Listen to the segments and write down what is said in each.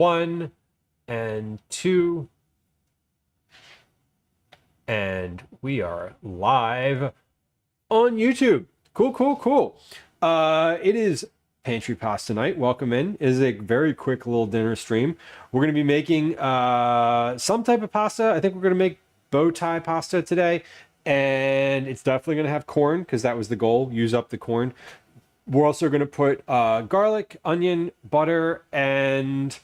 1 and 2, and we are live on YouTube. Cool. It is Pantry Pasta night. Welcome in. It is a very quick little dinner stream. We're going to be making some type of pasta. I think we're going to make bow tie pasta today, and it's definitely going to have corn because that was the goal. Use up the corn. We're also going to put garlic, onion, butter, and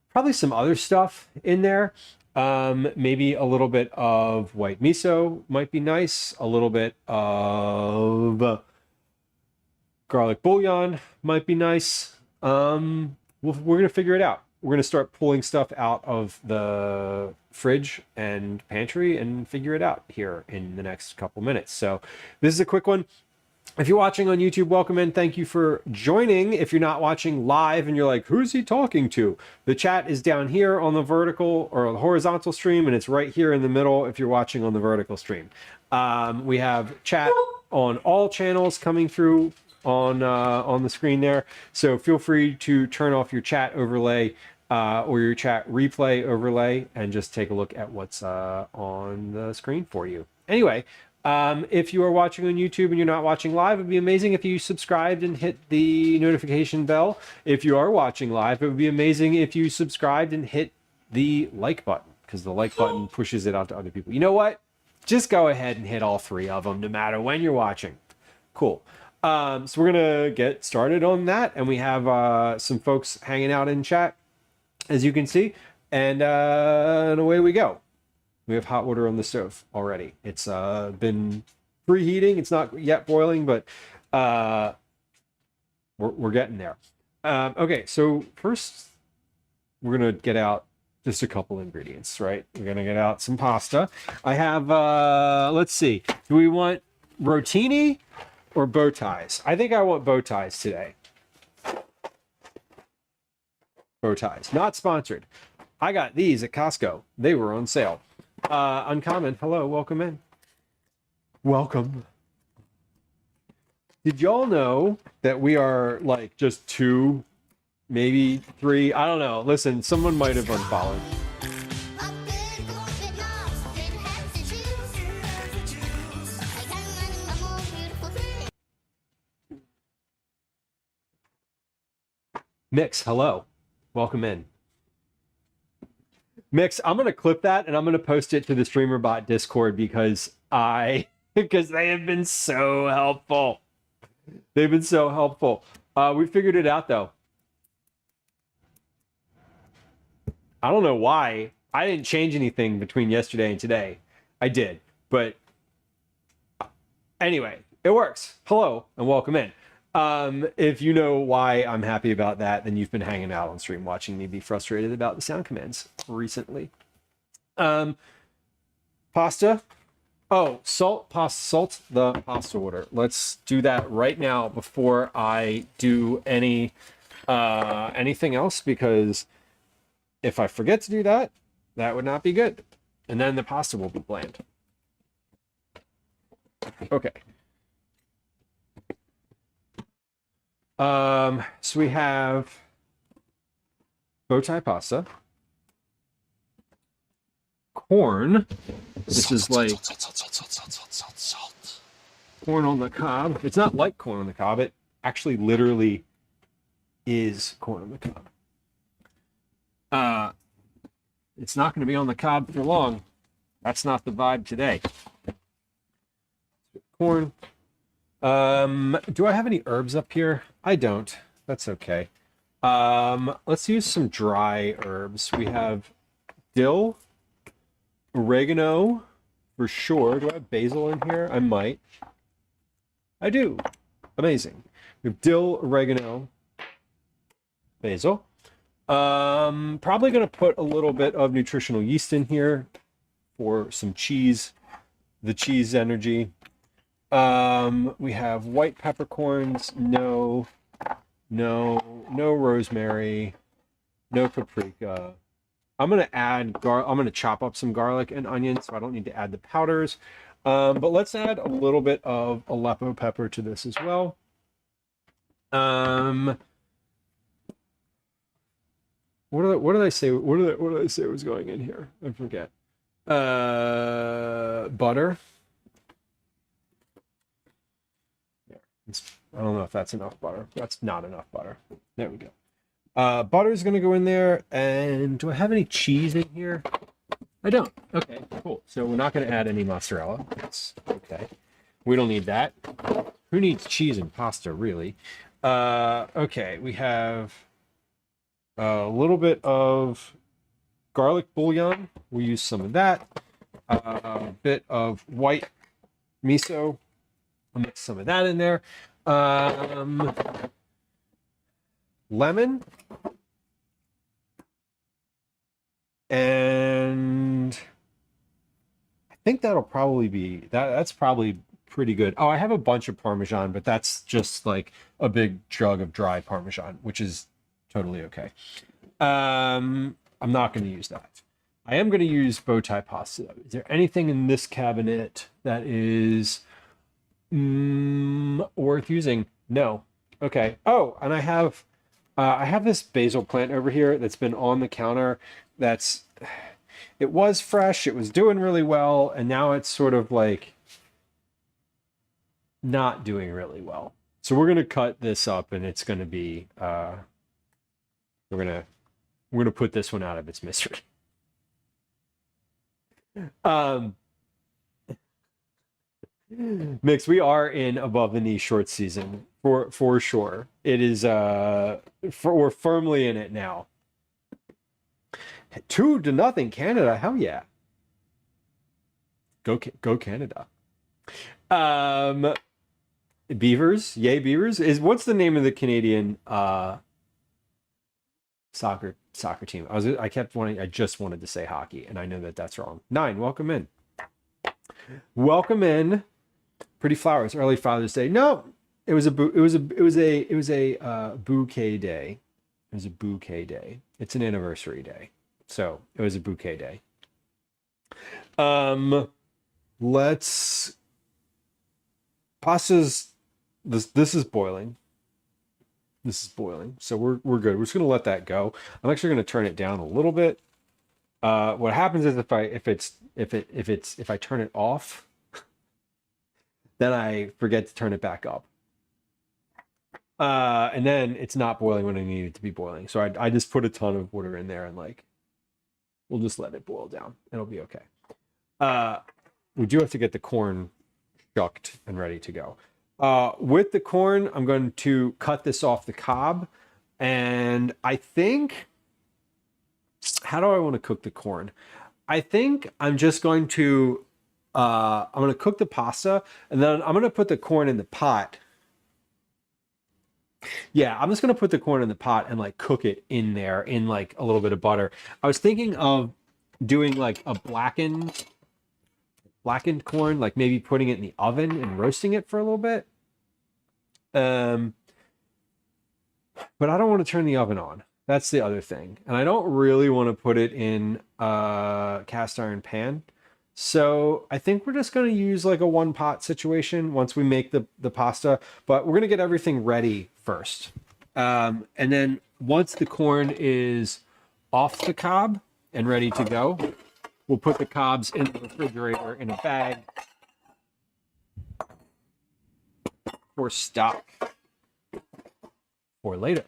probably some other stuff in there. Maybe a little bit of white miso might be nice. A little bit of garlic bouillon might be nice. We're going to figure it out. We're going to start pulling stuff out of the fridge and pantry and figure it out here in the next couple minutes. So this is a quick one. If you're watching on YouTube, welcome in. Thank you for joining. If you're not watching live and you're like, who's he talking to? The chat is down here on the vertical or the horizontal stream, and it's right here in the middle if you're watching on the vertical stream. We have chat on all channels coming through on the screen there. So feel free to turn off your chat overlay or your chat replay overlay and just take a look at what's on the screen for you. Anyway, if you are watching on YouTube and you're not watching live, it would be amazing if you subscribed and hit the notification bell. If you are watching live, it would be amazing if you subscribed and hit the like button, because the like button pushes it out to other people. You know what? Just go ahead and hit all three of them, no matter when you're watching. Cool. So we're going to get started on that. And we have some folks hanging out in chat, as you can see. And away we go. We have hot water on the stove already. It's been preheating. It's not yet boiling, but we're getting there. Okay, so first we're going to get out just a couple ingredients, right? We're going to get out some pasta. I have, let's see, do we want rotini or bow ties? I think I want bow ties today. Bow ties, not sponsored. I got these at Costco. They were on sale. Uncommon, hello, welcome in. Welcome. Did y'all know that we are like just 2, maybe 3? I don't know. Listen, someone might have unfollowed. Mix, hello. Welcome in. Mix, I'm going to clip that and I'm going to post it to the StreamerBot Discord because they have been so helpful. They've been so helpful. We figured it out though. I don't know why. I didn't change anything between yesterday and today. I did, but anyway, it works. Hello and welcome in. If you know why I'm happy about that, then you've been hanging out on stream watching me be frustrated about the sound commands recently. Pasta. Oh, salt the pasta water. Let's do that right now before I do anything else, because if I forget to do that, that would not be good. And then the pasta will be bland. Okay. So we have bow tie pasta, corn. This is like corn on the cob. It's not like corn on the cob. It actually literally is corn on the cob. It's not going to be on the cob for long. That's not the vibe today. Corn. Do I have any herbs up here? I don't. That's okay. Let's use some dry herbs. We have dill, oregano, for sure. Do I have basil in here? I might. I do. Amazing. We have dill, oregano, basil. Probably going to put a little bit of nutritional yeast in here for some cheese, the cheese energy. We have white peppercorns, no rosemary, no paprika. I'm going to chop up some garlic and onion, so I don't need to add the powders. But let's add a little bit of Aleppo pepper to this as well. What did I say? What did I say was going in here? I forget. Butter. I don't know if that's enough butter. That's not enough butter. There we go. Butter is gonna go in there. And do I have any cheese in here? I don't. Okay, cool. So we're not gonna add any mozzarella. That's okay. We don't need that. Who needs cheese and pasta, really? Okay, we have a little bit of garlic bouillon. We use some of that. A bit of white miso. I'll mix some of that in there. Lemon. And I think that'll probably be that's probably pretty good. Oh, I have a bunch of Parmesan, but that's just like a big jug of dry Parmesan, which is totally okay. I'm not going to use that. I am going to use bow tie pasta though. Is there anything in this cabinet that is worth using? No. Okay. Oh, and I have this basil plant over here that's been on the counter. It was fresh, it was doing really well, and now it's sort of like not doing really well. So we're gonna cut this up, and it's gonna be we're gonna put this one out of its misery. Mix, we are in above the knee short season for sure. It is we're firmly in it now. 2-0 Canada. Hell yeah. Go Canada. Beavers. Yay Beavers. What's the name of the Canadian soccer team? I just wanted to say hockey, and I know that that's wrong. 9, welcome in. Welcome in. Pretty flowers. Early Father's Day. No, it was a bouquet day. It was a bouquet day. It's an anniversary day. So it was a bouquet day. Pasta's this is boiling. This is boiling. So we're good. We're just gonna let that go. I'm actually gonna turn it down a little bit. What happens is if I turn it off, then I forget to turn it back up. And then it's not boiling when I need it to be boiling. So I just put a ton of water in there and like we'll just let it boil down. It'll be okay. We do have to get the corn shucked and ready to go. With the corn, I'm going to cut this off the cob. And I think, how do I want to cook the corn? I think I'm just going to, I'm going to cook the pasta and then I'm going to put the corn in the pot. Yeah, I'm just gonna put the corn in the pot and like cook it in there in like a little bit of butter. I was thinking of doing like a blackened corn, like maybe putting it in the oven and roasting it for a little bit. But I don't want to turn the oven on. That's the other thing. And I don't really want to put it in a cast iron pan. So I think we're just going to use like a one pot situation once we make the pasta, but we're going to get everything ready first. And then once the corn is off the cob and ready to go, we'll put the cobs in the refrigerator in a bag for stock for later.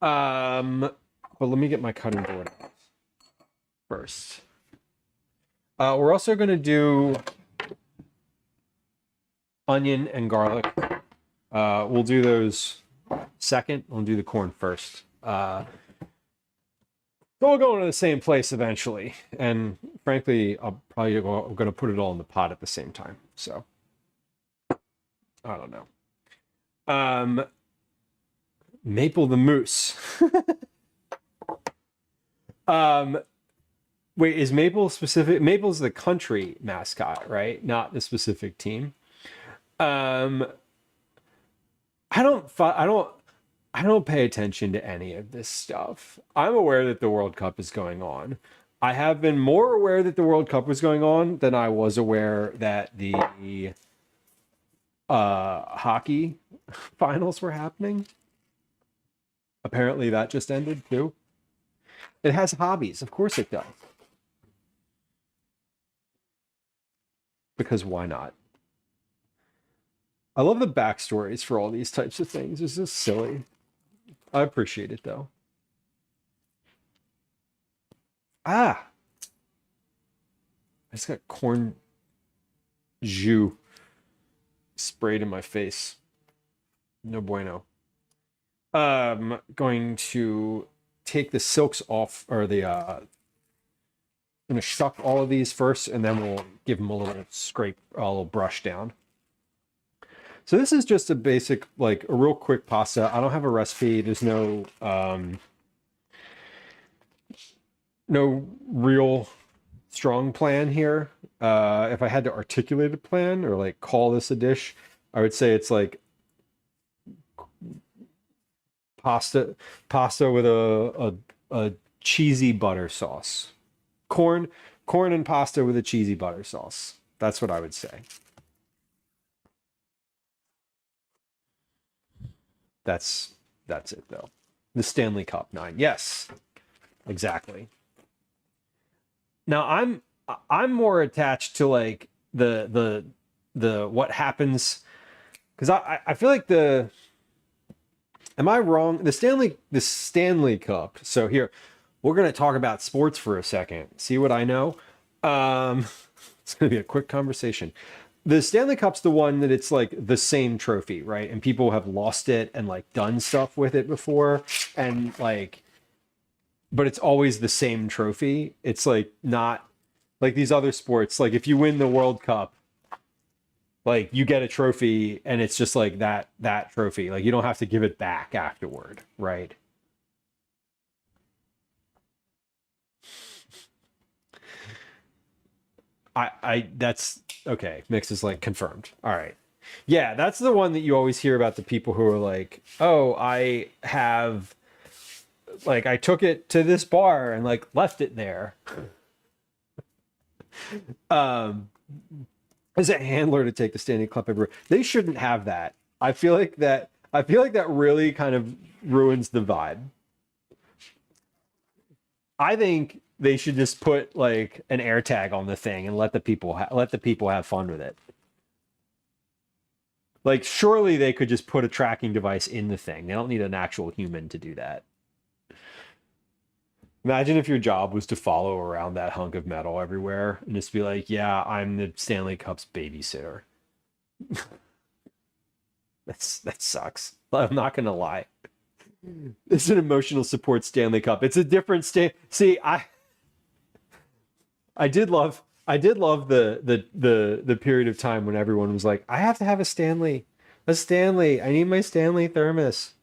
But let me get my cutting board out first. We're also going to do onion and garlic. We'll do those second. We'll do the corn first. They'll go into the same place eventually. And frankly, I'm going to put it all in the pot at the same time. So, I don't know. Maple the Moose. Wait, is Maple specific? Maple's the country mascot, right? Not the specific team. I don't pay attention to any of this stuff. I'm aware that the World Cup is going on. I have been more aware that the World Cup was going on than I was aware that the hockey finals were happening. Apparently that just ended too. It has hobbies. Of course it does. Because why not? I love the backstories for all these types of things. It's just silly. I appreciate it though. Ah, I just got corn jus sprayed in my face. No bueno. Going to take the silks off, or the gonna shuck all of these first, and then we'll give them a little scrape, a little brush down. So this is just a basic, like a real quick pasta. I don't have a recipe. There's no no real strong plan here. If I had to articulate a plan or like call this a dish, I would say it's like pasta with a cheesy butter sauce. Corn and pasta with a cheesy butter sauce. That's what I would say. That's it though. The Stanley Cup 9. Yes. Exactly. Now I'm more attached to like the what happens, because I feel like am I wrong? The Stanley Cup. So here, we're gonna talk about sports for a second. See what I know? It's gonna be a quick conversation. The Stanley Cup's the one that it's like the same trophy, right? And people have lost it and like done stuff with it before, and like, but it's always the same trophy. It's like not like these other sports. Like if you win the World Cup, like you get a trophy and it's just like that trophy. Like you don't have to give it back afterward, right? I that's okay. Mix is like confirmed. All right. Yeah, that's the one that you always hear about, the people who are like, "Oh, I have like I took it to this bar and like left it there." um as a handler to take the Stanley Cup everywhere. They shouldn't have that. I feel like that really kind of ruins the vibe. I think they should just put like an air tag on the thing and let the people have fun with it. Like surely they could just put a tracking device in the thing. They don't need an actual human to do that. Imagine if your job was to follow around that hunk of metal everywhere and just be like, "Yeah, I'm the Stanley Cup's babysitter." That sucks. I'm not gonna lie. It's an emotional support Stanley Cup. It's a different See, I did love the period of time when everyone was like, "I have to have a Stanley. A Stanley. I need my Stanley thermos."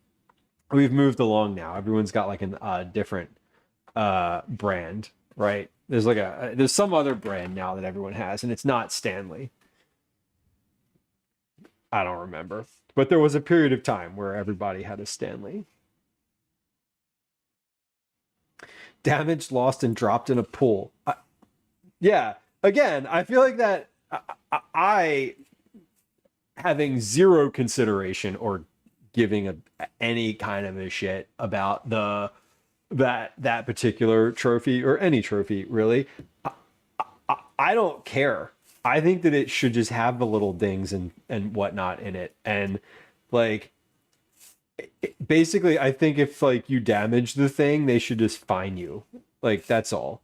We've moved along now. Everyone's got like a different brand, right? There's some other brand now that everyone has, and it's not Stanley. I don't remember. But there was a period of time where everybody had a Stanley. Damaged, lost, and dropped in a pool. Yeah. Again, I feel like that I having zero consideration or giving any kind of a shit about that particular trophy, or any trophy really. I don't care. I think that it should just have the little dings and whatnot in it, and like basically I think if like you damage the thing, they should just fine you. Like that's all.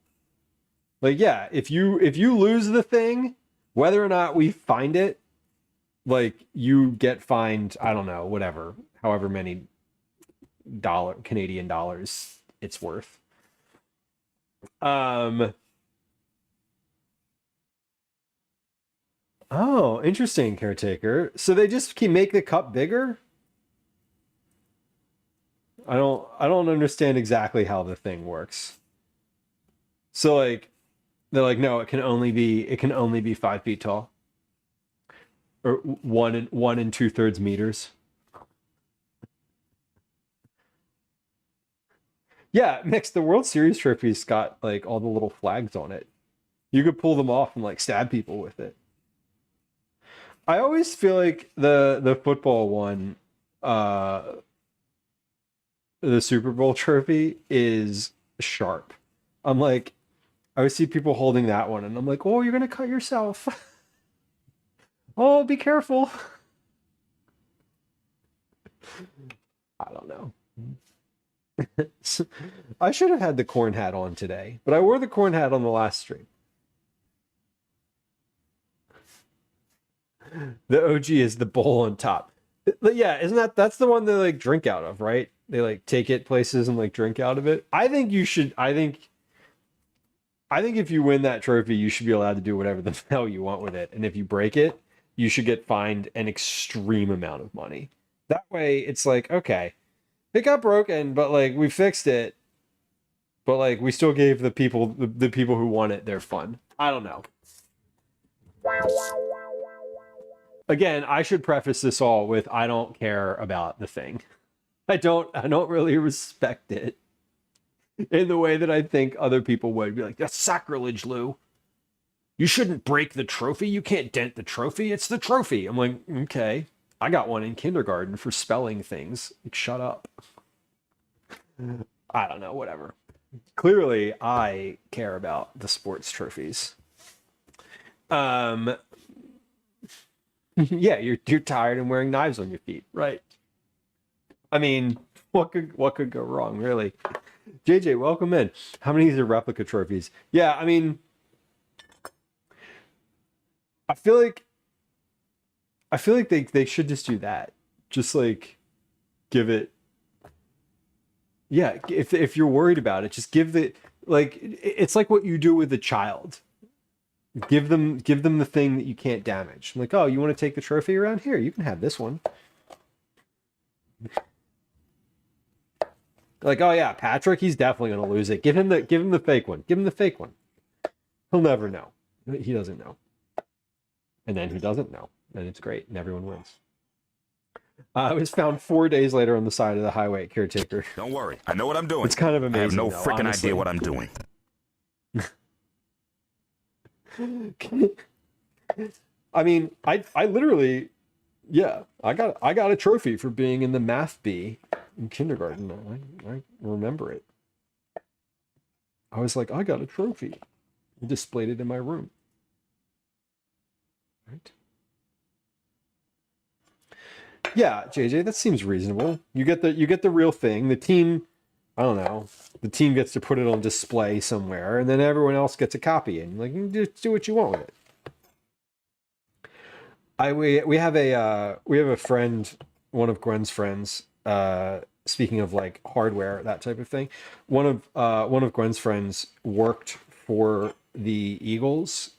Like yeah, if you lose the thing, whether or not we find it, like you get fined, I don't know, whatever, however many Canadian dollars it's worth. Um oh, interesting, caretaker. So they just keep make the cup bigger? I don't understand exactly how the thing works. So like they're like, no, it can only be 5 feet tall, or 1 and 2/3 meters. Yeah, Mix, the World Series trophy's got like all the little flags on it. You could pull them off and like stab people with it. I always feel like the football one, uh, the Super Bowl trophy is sharp. I'm like, I always see people holding that one, and I'm like, oh, you're gonna cut yourself. Oh, be careful. I don't know. I should have had the corn hat on today, but I wore the corn hat on the last stream. The OG is the bowl on top. But yeah, isn't that's the one they like drink out of, right? They like take it places and like drink out of it. I think you should. I think if you win that trophy, you should be allowed to do whatever the hell you want with it. And if you break it, you should get fined an extreme amount of money. That way, it's like, okay, it got broken, but like we fixed it. But like we still gave the people who won it their fun. I don't know. Again, I should preface this all with I don't care about the thing. I don't really respect it in the way that I think other people would be like, that's sacrilege, Lou. You shouldn't break the trophy. You can't dent the trophy. It's the trophy. I'm like, okay. I got one in kindergarten for spelling things. Like, shut up. I don't know, whatever. Clearly, I care about the sports trophies. Yeah, you're tired and wearing knives on your feet, right? I mean, what could go wrong, really? JJ, welcome in. How many of these are replica trophies? Yeah, I mean, I feel like they should just do that. Just like give it. Yeah, if you're worried about it, just give the like. It's like what you do with a child. Give them the thing that you can't damage. I'm like, oh, you want to take the trophy around here? You can have this one. Like, oh yeah, Patrick, he's definitely gonna lose it. Give him the fake one. Give him the fake one. He'll never know. He doesn't know. And then he doesn't know. And it's great, and everyone wins. It was found 4 days later on the side of the highway, caretaker. Don't worry, I know what I'm doing. It's kind of amazing. I have no freaking idea what I'm doing. I mean, I literally, yeah, I got a trophy for being in the math bee in kindergarten. I remember it. I was like, I got a trophy. I displayed it in my room. Right? Yeah, JJ, that seems reasonable. You get the real thing. The team, I don't know. The team gets to put it on display somewhere, and then everyone else gets a copy, and like you just do what you want with it. We have a friend, one of Gwen's friends. Speaking of like hardware, that type of thing, one of Gwen's friends worked for the Eagles.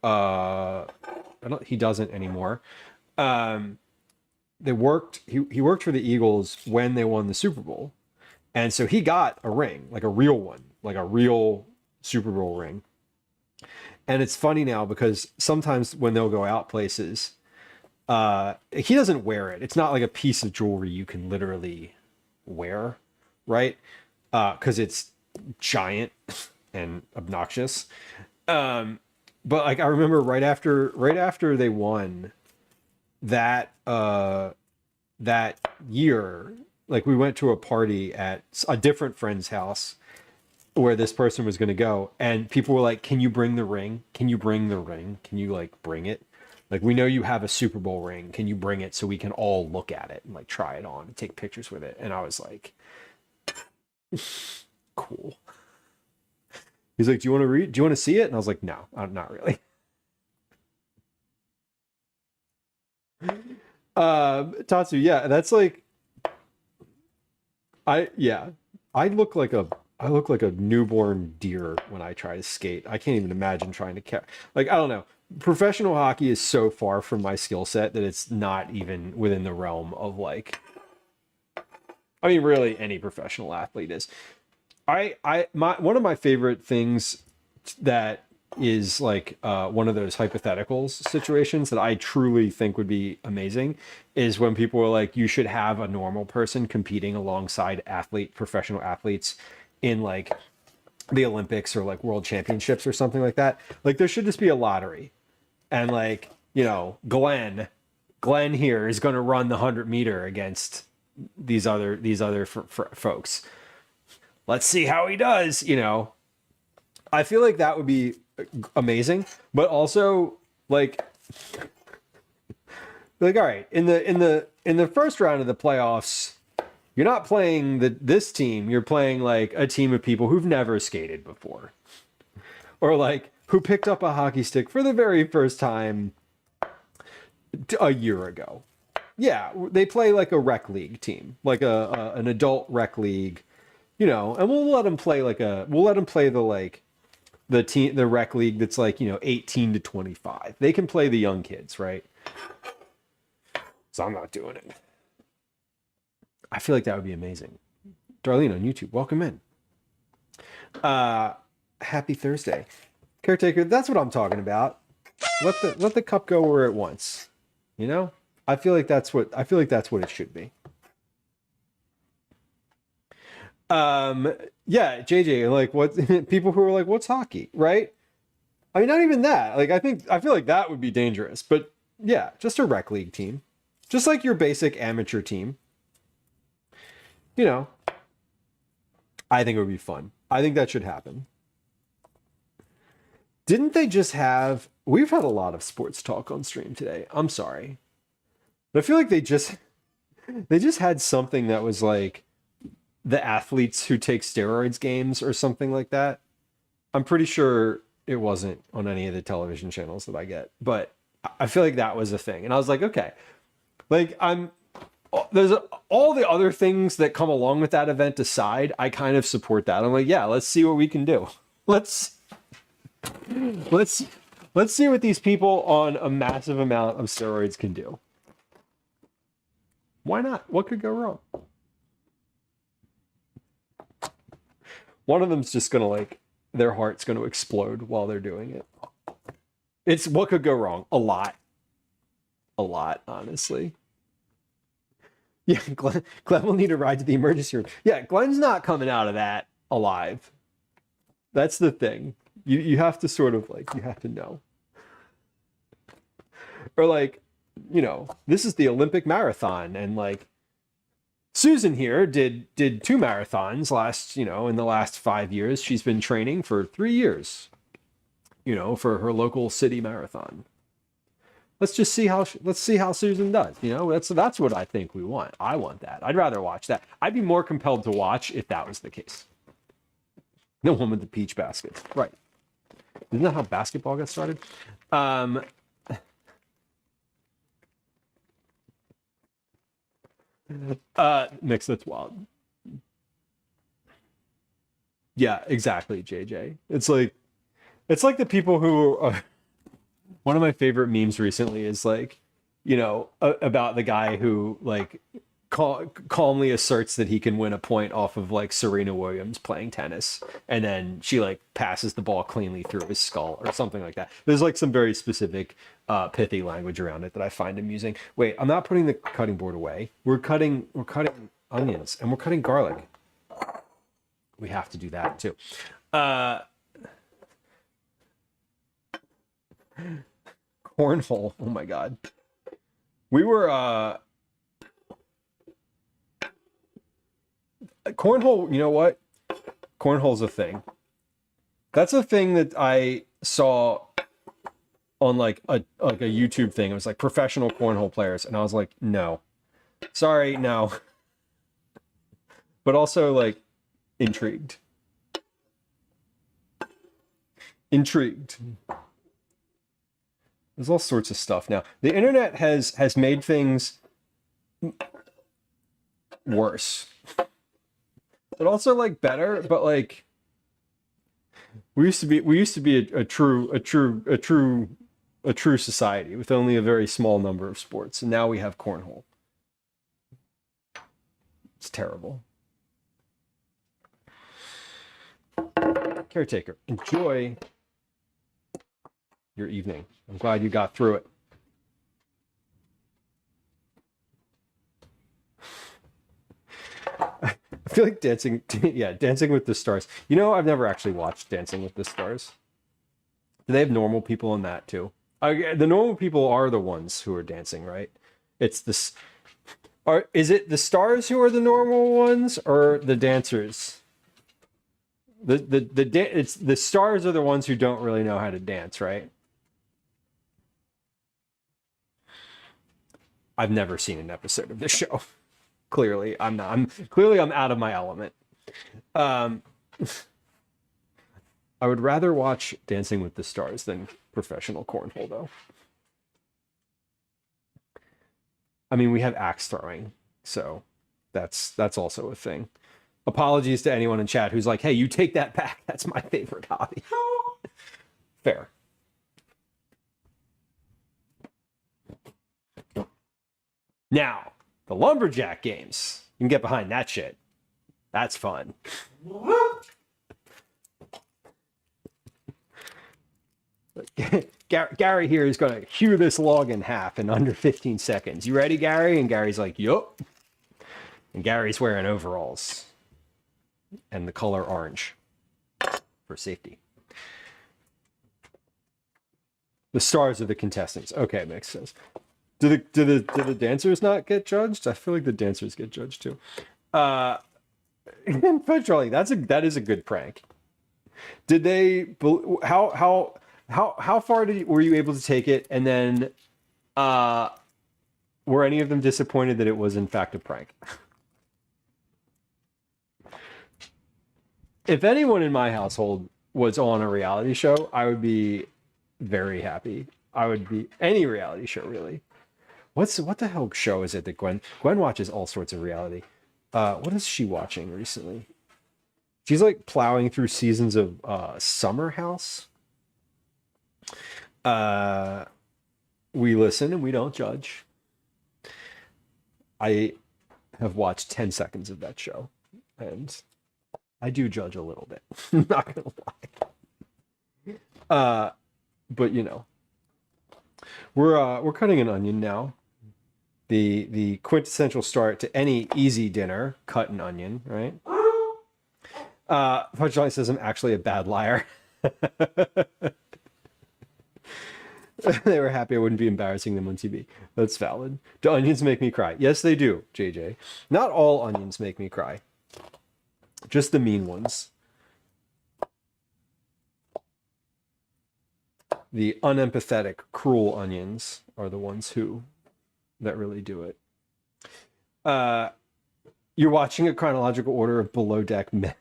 He doesn't anymore. He worked for the Eagles when they won the Super Bowl. And so he got a ring, like a real one, like a real Super Bowl ring. And it's funny now because sometimes when they'll go out places, he doesn't wear it. It's not like a piece of jewelry you can literally wear, right? Because it's giant and obnoxious. But like I remember right after they won that year, like we went to a party at a different friend's house where this person was going to go, and people were like, can you bring the ring? Can you bring the ring? Can you like bring it? Like, we know you have a Super Bowl ring. Can you bring it so we can all look at it and like try it on and take pictures with it? And I was like, cool. He's like, do you want to see it? And I was like, no, not really. Tatsu, yeah, that's like, I look like a newborn deer when I try to skate. I can't even imagine trying to catch. Like, I don't know. Professional hockey is so far from my skill set that it's not even within the realm of like, I mean, really any professional athlete is. One of my favorite things that is like one of those hypotheticals situations that I truly think would be amazing is when people are like, you should have a normal person competing alongside professional athletes in like the Olympics or like world championships or something like that. Like, there should just be a lottery, and like, you know, Glenn here is going to run the 100-meter against these other folks. let's see how he does, you know. I feel like that would be amazing, but also like all right, in the first round of the playoffs, you're not playing this team, you're playing like a team of people who've never skated before. Or like who picked up a hockey stick for the very first time a year ago. Yeah, they play like a rec league team, like an adult rec league, you know, and we'll let them play the rec league that's like, you know, 18 to 25. They can play the young kids, right? So I'm not doing it. I feel like that would be amazing. Darlene on YouTube, welcome in. Happy Thursday. Caretaker, that's what I'm talking about. Let the cup go where it wants. You know? I feel like that's what it should be. Yeah, JJ, like what people who are like, what's hockey, right? I mean, not even that. Like I feel like that would be dangerous, but yeah, just a rec league team. Just like your basic amateur team. You know, I think it would be fun. I think that should happen. Didn't they just have... We've had a lot of sports talk on stream today. I'm sorry. But I feel like they just had something that was like the athletes who take steroids games or something like that. I'm pretty sure it wasn't on any of the television channels that I get, but I feel like that was a thing. And I was like, okay, like there's all the other things that come along with that event aside, I kind of support that. I'm like, yeah, let's see what we can do. Let's see what these people on a massive amount of steroids can do. Why not? What could go wrong? One of them's just gonna like, their heart's gonna explode while they're doing it. It's what could go wrong? A lot, honestly. Yeah, Glenn will need a ride to the emergency room. Yeah, Glenn's not coming out of that alive. That's the thing. You have to sort of like, you have to know. Or like, you know, this is the Olympic marathon, and like Susan here did 2 marathons in the last 5 years. She's been training for 3 years, you know, for her local city marathon. Let's see how Susan does. You know, that's what I think we want. I want that. I'd rather watch that. I'd be more compelled to watch if that was the case. The one with the peach basket, right? Isn't that how basketball got started? Mix, that's wild. Yeah, exactly, JJ. It's like the people who are... One of my favorite memes recently is like, you know, about the guy who like calmly asserts that he can win a point off of like Serena Williams playing tennis, and then she like passes the ball cleanly through his skull or something like that. There's like some very specific pithy language around it that I find amusing. Wait, I'm not putting the cutting board away. We're cutting onions and we're cutting garlic. We have to do that too. Cornhole. Oh my god. We were cornhole, you know what? Cornhole's a thing. That's a thing that I saw on like a YouTube thing. It was like professional cornhole players, and I was like, no. Sorry, no. But also like intrigued. There's all sorts of stuff now. The internet has made things worse, but also like better. But like we used to be a true society with only a very small number of sports, and now we have cornhole. It's terrible. Caretaker, enjoy your evening. I'm glad you got through it. I feel like Dancing with the Stars. You know, I've never actually watched Dancing with the Stars. Do they have normal people in that too? The normal people are the ones who are dancing, right? It's this. Is it the stars who are the normal ones, or the dancers? It's the stars are the ones who don't really know how to dance, right? I've never seen an episode of this show. Clearly, I'm not. I'm out of my element. I would rather watch Dancing with the Stars than professional cornhole, though. I mean, we have axe throwing, so that's also a thing. Apologies to anyone in chat who's like, "Hey, you take that back. That's my favorite hobby." Fair. Now, the lumberjack games. You can get behind that shit. That's fun. Gary here is going to hew this log in half in under 15 seconds. You ready, Gary? And Gary's like, yup. And Gary's wearing overalls and the color orange for safety. The stars are the contestants. Okay, makes sense. Do the dancers not get judged? I feel like the dancers get judged too. Charlie, that is a good prank. Did they? How far were you able to take it? And then, were any of them disappointed that it was in fact a prank? If anyone in my household was on a reality show, I would be very happy. I would be any reality show really. What the hell show is it that Gwen watches all sorts of reality? What is she watching recently? She's like plowing through seasons of Summer House. We listen and we don't judge. I have watched 10 seconds of that show, and I do judge a little bit. I'm not gonna lie. But you know, we're cutting an onion now. The quintessential start to any easy dinner: cut an onion, right? Punchline says I'm actually a bad liar. They were happy I wouldn't be embarrassing them on TV. That's valid. Do onions make me cry? Yes, they do, JJ. Not all onions make me cry. Just the mean ones. The unempathetic, cruel onions are the ones that really do it. You're watching a chronological order of Below Deck Med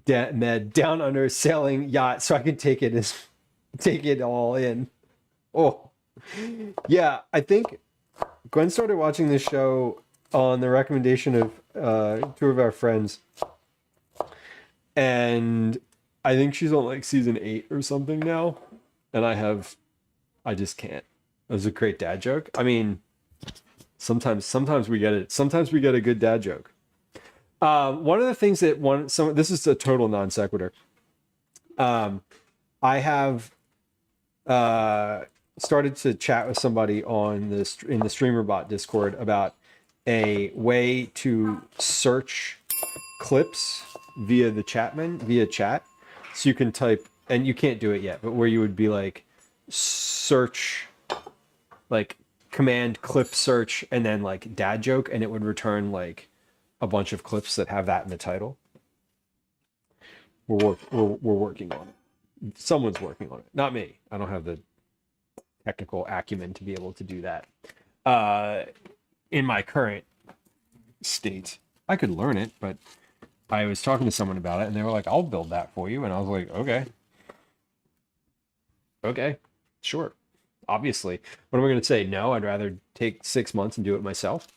Down Under Sailing Yacht, so I can take it all in. Oh, yeah. I think Gwen started watching this show on the recommendation of two of our friends, and I think she's on like season 8 or something now, and I just can't. It was a great dad joke. I mean, sometimes we get it. Sometimes we get a good dad joke. One of the things that this is a total non sequitur. I have started to chat with somebody in the StreamerBot Discord about a way to search clips via chat. So you can type, and you can't do it yet, but where you would be like search, like command clip search, and then like dad joke, and it would return like a bunch of clips that have that in the title. We're working on it. Someone's working on it, not me. I don't have the technical acumen to be able to do that. In my current state, I could learn it, but I was talking to someone about it, and they were like, "I'll build that for you," and I was like, "Okay, sure." Obviously, what am I going to say? No, I'd rather take 6 months and do it myself.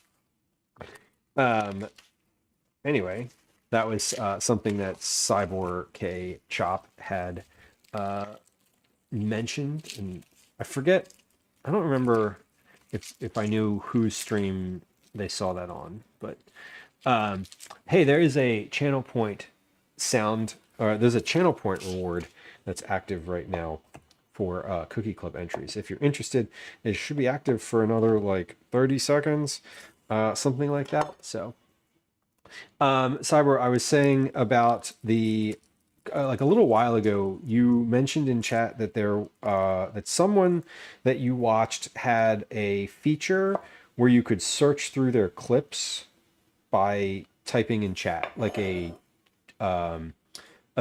Anyway, that was something that Cyborg K Chop had mentioned, and I forget. I don't remember if I knew whose stream they saw that on, but hey, there is a channel point there's a channel point reward that's active right now for Cookie Club entries. If you're interested, it should be active for another like 30 seconds, something like that. So, Cyber, I was saying about the like a little while ago, you mentioned in chat that that someone that you watched had a feature where you could search through their clips by typing in chat, like a a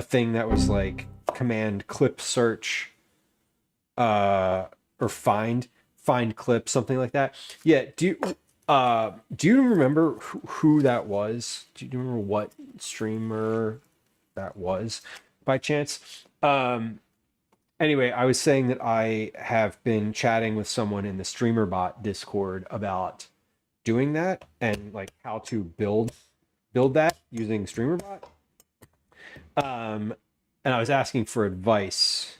thing that was like command clip search, or find clip, something like that. Yeah. Do you remember who that was? Do you remember what streamer that was by chance? Anyway, I was saying that I have been chatting with someone in the StreamerBot Discord about doing that and like how to build that using StreamerBot. And I was asking for advice,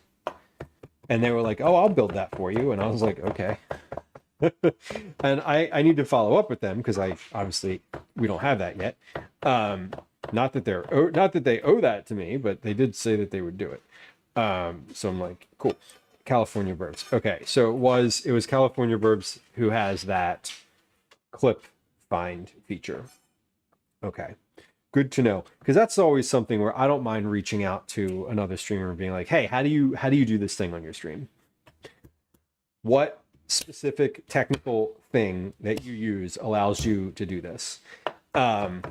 and they were like, "Oh, I'll build that for you," and I was like, "Okay." And I need to follow up with them because I obviously we don't have that yet. Not that they owe that to me, but they did say that they would do it. So I'm like, cool. California Burbs. Okay, so it was California Burbs who has that clip find feature. Okay, good to know, because that's always something where I don't mind reaching out to another streamer and being like, hey, how do you do this thing on your stream? What specific technical thing that you use allows you to do this? I've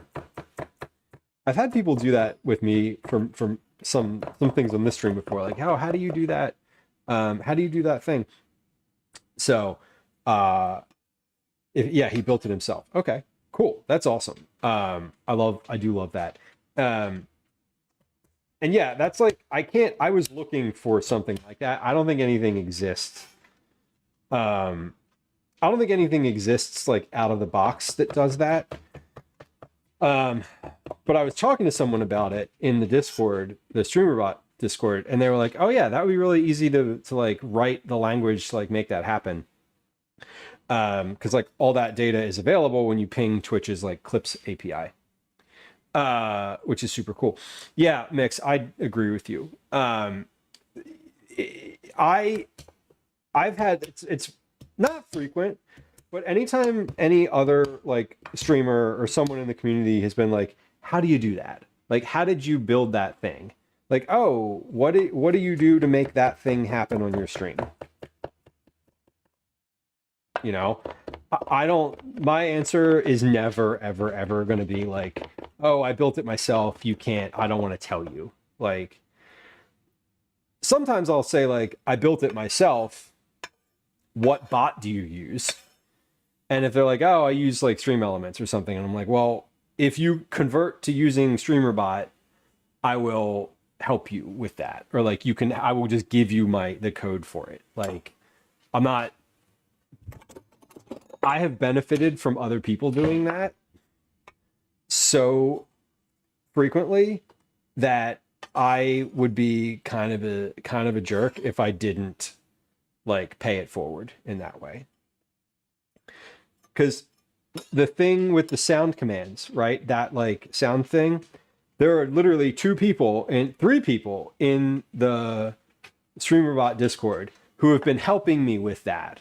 had people do that with me from some things on this stream before, like, oh, how do you do that? How do you do that thing? So, he built it himself. Okay, cool. That's awesome. I do love that. And yeah, that's like, I was looking for something like that. I don't think anything exists. I don't think anything exists like out of the box that does that. But I was talking to someone about it in the Discord, the StreamerBot Discord, and they were like, "Oh yeah, that would be really easy to like write the language to like make that happen." Because like all that data is available when you ping Twitch's like Clips API, which is super cool. Yeah, Mix, I agree with you. I've had it's not frequent, but anytime any other like streamer or someone in the community has been like, how do you do that? Like, how did you build that thing? Like, oh, what do you do to make that thing happen on your stream? You know, I don't, my answer is never, ever, ever going to be like, oh, I built it myself. You can't, I don't want to tell you. Like, sometimes I'll say like, I built it myself. What bot do you use? And if they're like, oh, I use like Stream Elements or something, and I'm like, well, if you convert to using StreamerBot, I will help you with that. Or like I will just give you the code for it. Like, I have benefited from other people doing that so frequently that I would be kind of a jerk if I didn't like pay it forward in that way. Because the thing with the sound commands, right? That like sound thing, there are literally 3 people in the StreamerBot Discord who have been helping me with that.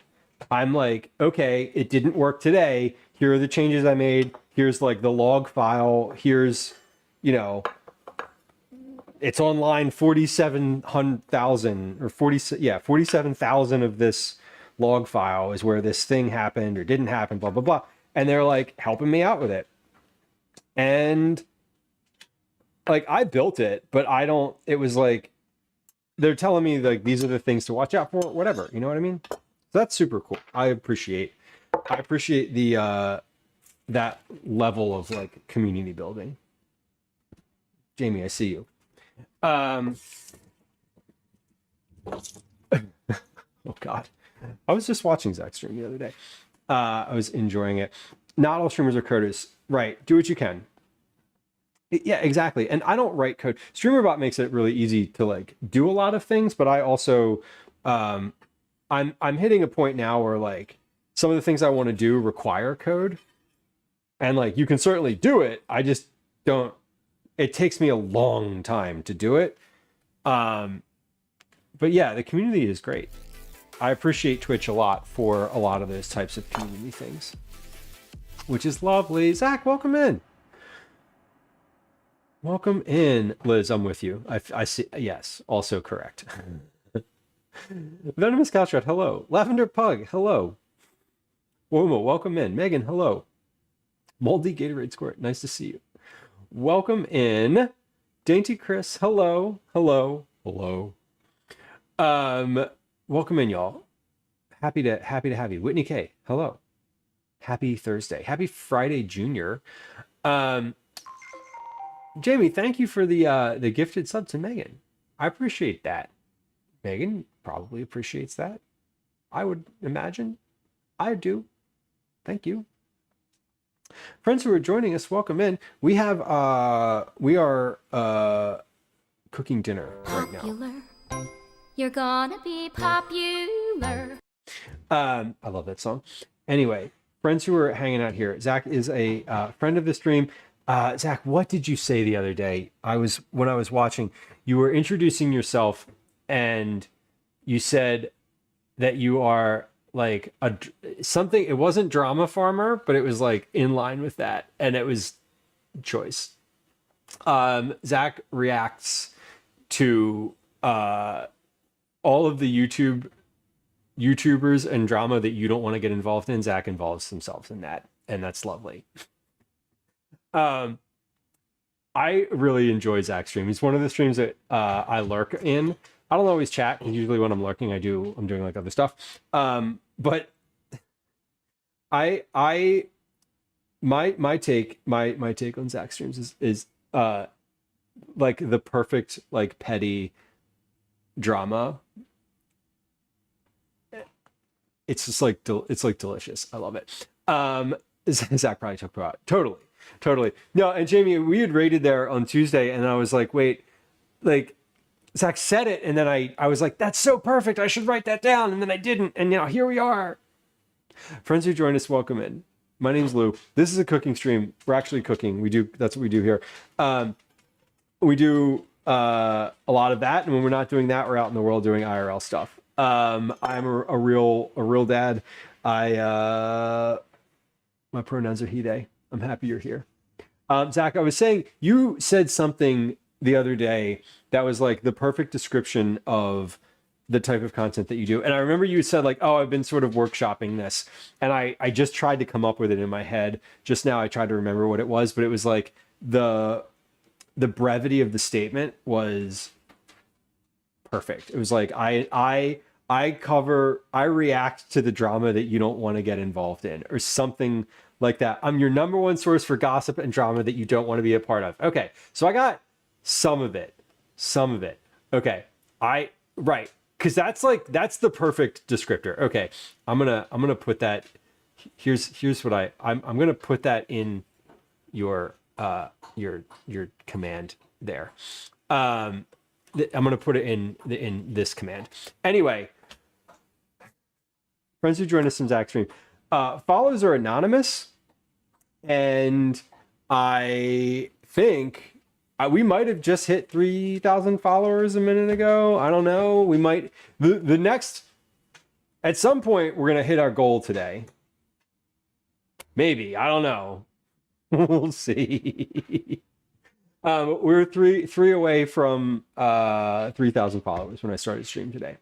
I'm like, okay, it didn't work today. Here are the changes I made. Here's like the log file. Here's, it's on line 47,000 or 47,000 of this log file is where this thing happened or didn't happen, blah, blah, blah. And they're like helping me out with it. And like, I built it, but it was like, they're telling me like, these are the things to watch out for, whatever, you know what I mean? So that's super cool. I appreciate the, that level of like community building. Jamie, I see you. Oh God. I was just watching Zach's stream the other day. I was enjoying it. Not all streamers are coders. Right. Do what you can. Yeah, exactly. And I don't write code. StreamerBot makes it really easy to like do a lot of things, but I also I'm hitting a point now where like some of the things I want to do require code. And like you can certainly do it. I just don't, it takes me a long time to do it. But yeah, the community is great. I appreciate Twitch a lot for a lot of those types of community things, which is lovely. Zach, welcome in. Welcome in, Liz. I'm with you. I see. Yes, also correct. Venomous Couchrat, hello. Lavender Pug, hello. Womo, welcome in. Megan, hello. Moldy Gatorade Squirt, nice to see you. Welcome in. Dainty Chris, hello, hello, hello. Welcome in, y'all. Happy to have you. Whitney K, hello. Happy Thursday. Happy Friday, Junior. Um, Jamie, thank you for the gifted sub to Megan. I appreciate that. Megan probably appreciates that. I would imagine. I do. Thank you. Friends who are joining us, welcome in. We are cooking dinner right now. You're gonna be popular. I love that song. Anyway, friends who are hanging out here, Zach is a friend of the stream. Zach, what did you say the other day? When I was watching, you were introducing yourself, and you said that you are like something. It wasn't drama farmer, but it was like in line with that, and it was choice. Zach reacts to all of the YouTubers and drama that you don't want to get involved in. Zach involves himself in that, and that's lovely. I really enjoy Zach's stream. He's one of the streams that I lurk in. I don't always chat, because usually when I'm lurking, I'm doing like other stuff. But my take on Zach's streams is like the perfect like petty drama. It's just like it's like delicious. I love it. Zach probably talked about it. Totally. No, and Jamie, we had rated there on Tuesday, and I was like, wait, like Zach said it, and then I was like, that's so perfect. I should write that down, and then I didn't, and now here we are. Friends who join us, welcome in. My name's Lou. This is a cooking stream. We're actually cooking. That's what we do here. We do a lot of that, and when we're not doing that, we're out in the world doing IRL stuff. I'm a real dad. My pronouns are he, they. I'm happy you're here. Zach, I was saying, you said something the other day that was like the perfect description of the type of content that you do. And I remember you said like, oh, I've been sort of workshopping this. And I just tried to come up with it in my head. Just now I tried to remember what it was, but it was like the brevity of the statement was perfect. It was like, I react to the drama that you don't want to get involved in, or something like that. I'm your number one source for gossip and drama that you don't want to be a part of. Okay, so I got some of it. Okay, right, because that's the perfect descriptor. Okay, I'm gonna put that. Here's what I'm gonna put that in your command there. I'm gonna put it in this command. Anyway, friends who join us in Zach's stream, follows are anonymous, and I think we might have just hit 3,000 followers a minute ago. I don't know. We might the next at some point we're gonna hit our goal today. Maybe, I don't know. We'll see. We're three away from 3,000 followers when I started stream today.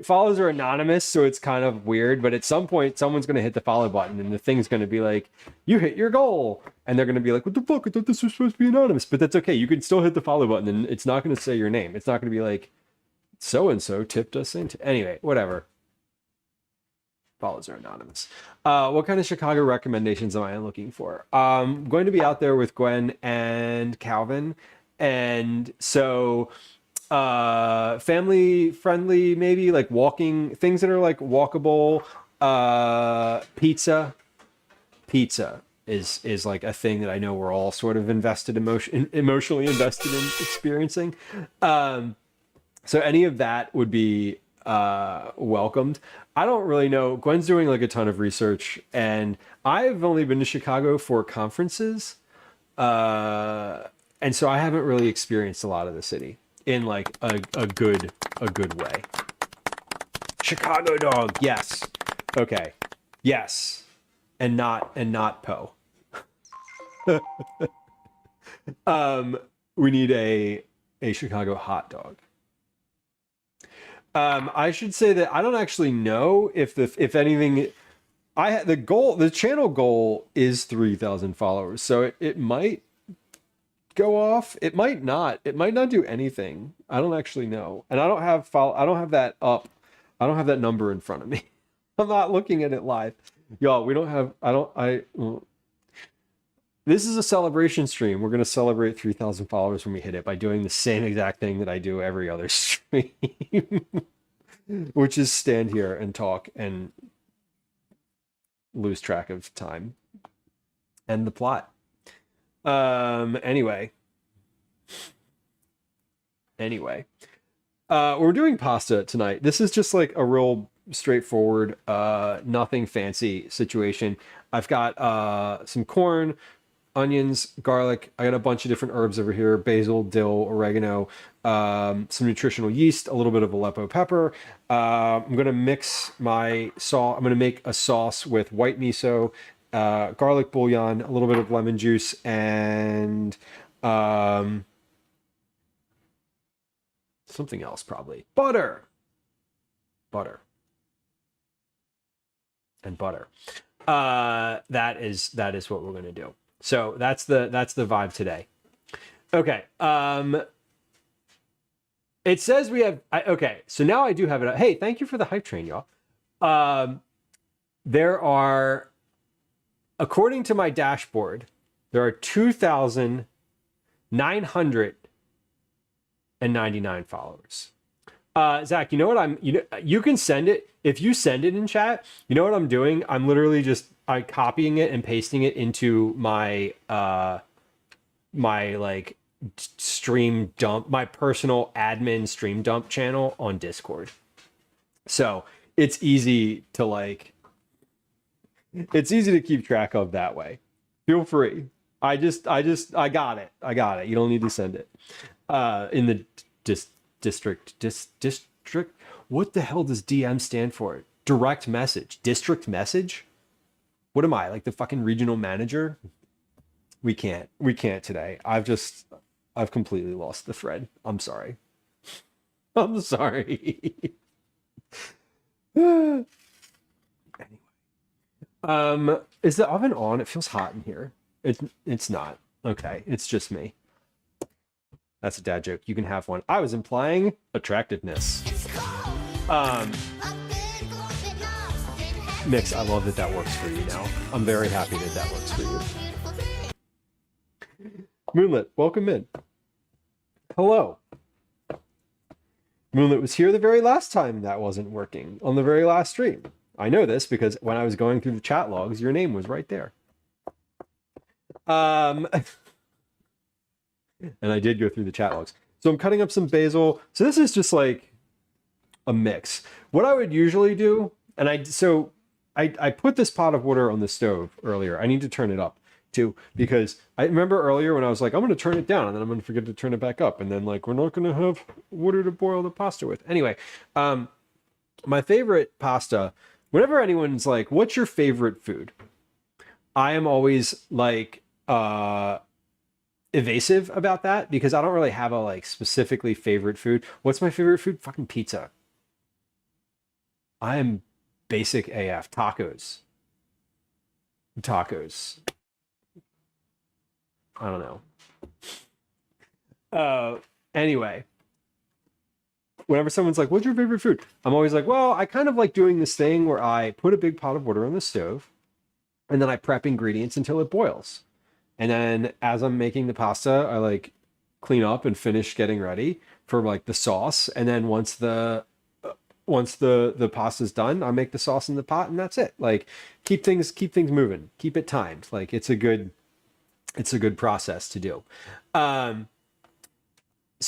Follows are anonymous, so it's kind of weird, but at some point someone's going to hit the follow button and the thing's going to be like, you hit your goal, and they're going to be like, what the fuck, I thought this was supposed to be anonymous. But that's okay, you can still hit the follow button and it's not going to say your name. It's not going to be like, so and so tipped us into, anyway, whatever. Follows are anonymous. What kind of Chicago recommendations am I looking for? I'm going to be out there with Gwen and Calvin, and so family friendly, maybe like walking things that are like walkable. Pizza is like a thing that I know we're all sort of emotionally invested in experiencing. So any of that would be welcomed. I don't really know. Gwen's doing like a ton of research, and I've only been to Chicago for conferences, and so I haven't really experienced a lot of the city in like a good way. Chicago dog, yes. Okay, yes, and not Poe. We need a Chicago hot dog. I should say that I don't actually know if anything. The channel goal is 3,000 followers, so it might go off. It might not. It might not do anything. I don't actually know. And I don't have I don't have that up. I don't have that number in front of me. I'm not looking at it live. Y'all, we don't have this is a celebration stream. We're going to celebrate 3,000 followers when we hit it by doing the same exact thing that I do every other stream, which is stand here and talk and lose track of time and the plot. Anyway, we're doing pasta tonight. This is just like a real straightforward, nothing fancy situation. I've got some corn, onions, garlic. I got a bunch of different herbs over here: basil, dill, oregano, some nutritional yeast, a little bit of Aleppo pepper. I'm gonna mix my sauce. I'm gonna make a sauce with white miso, garlic bouillon, a little bit of lemon juice, and something else, probably butter and butter. That is what we're gonna do. So that's the vibe today. Okay. It says we have. Okay. So now I do have it. Hey, thank you for the hype train, y'all. There are, according to my dashboard, there are 2,999 followers. Zach, you know what you can send it. If you send it in chat, you know what I'm doing? I'm literally just copying it and pasting it into my my like stream dump, my personal admin stream dump channel on Discord. So it's easy to keep track of that way. Feel free. I got it. You don't need to send it. In the district. What the hell does DM stand for? Direct message. District message? What am I, like the fucking regional manager? We can't today. I've completely lost the thread. I'm sorry. Anyway. Is the oven on? It feels hot in here. It's not. Okay, it's just me. That's a dad joke. You can have one. I was implying attractiveness. Mix, I love that works for you now. I'm very happy that works for you. Moonlit, welcome in. Hello. Moonlit was here the very last time that wasn't working, on the very last stream. I know this because when I was going through the chat logs, your name was right there. And I did go through the chat logs. So I'm cutting up some basil. So this is just like a mix. What I would usually do, and I put this pot of water on the stove earlier. I need to turn it up too, because I remember earlier when I was like, I'm going to turn it down and then I'm going to forget to turn it back up. And then like, we're not going to have water to boil the pasta with. Anyway, my favorite pasta, whenever anyone's like, what's your favorite food? I am always like, evasive about that because I don't really have a like specifically favorite food. What's my favorite food? Fucking pizza. I am basic AF. Tacos. I don't know. Anyway, whenever someone's like, what's your favorite food? I'm always like, well, I kind of like doing this thing where I put a big pot of water on the stove and then I prep ingredients until it boils. And then as I'm making the pasta, I like clean up and finish getting ready for like the sauce. And then once the pasta's done, I make the sauce in the pot and that's it. Like keep things moving, keep it timed. Like it's a good process to do. So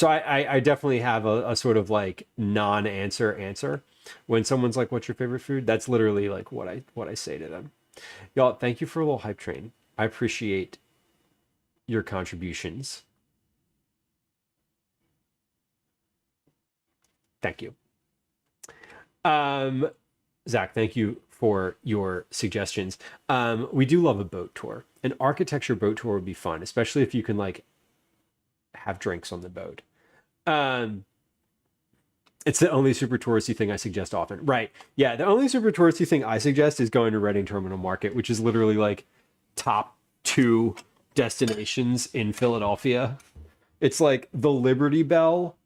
I definitely have a sort of like non-answer when someone's like, what's your favorite food? That's literally like what I say to them. Y'all, thank you for a little hype train. I appreciate your contributions. Thank you. Zach, thank you for your suggestions. We do love a boat tour. An architecture boat tour would be fun, especially if you can like have drinks on the boat. It's the only super touristy thing I suggest often. Right. Yeah, the only super touristy thing I suggest is going to Reading Terminal Market, which is literally like top 2 destinations in Philadelphia. It's like the Liberty Bell,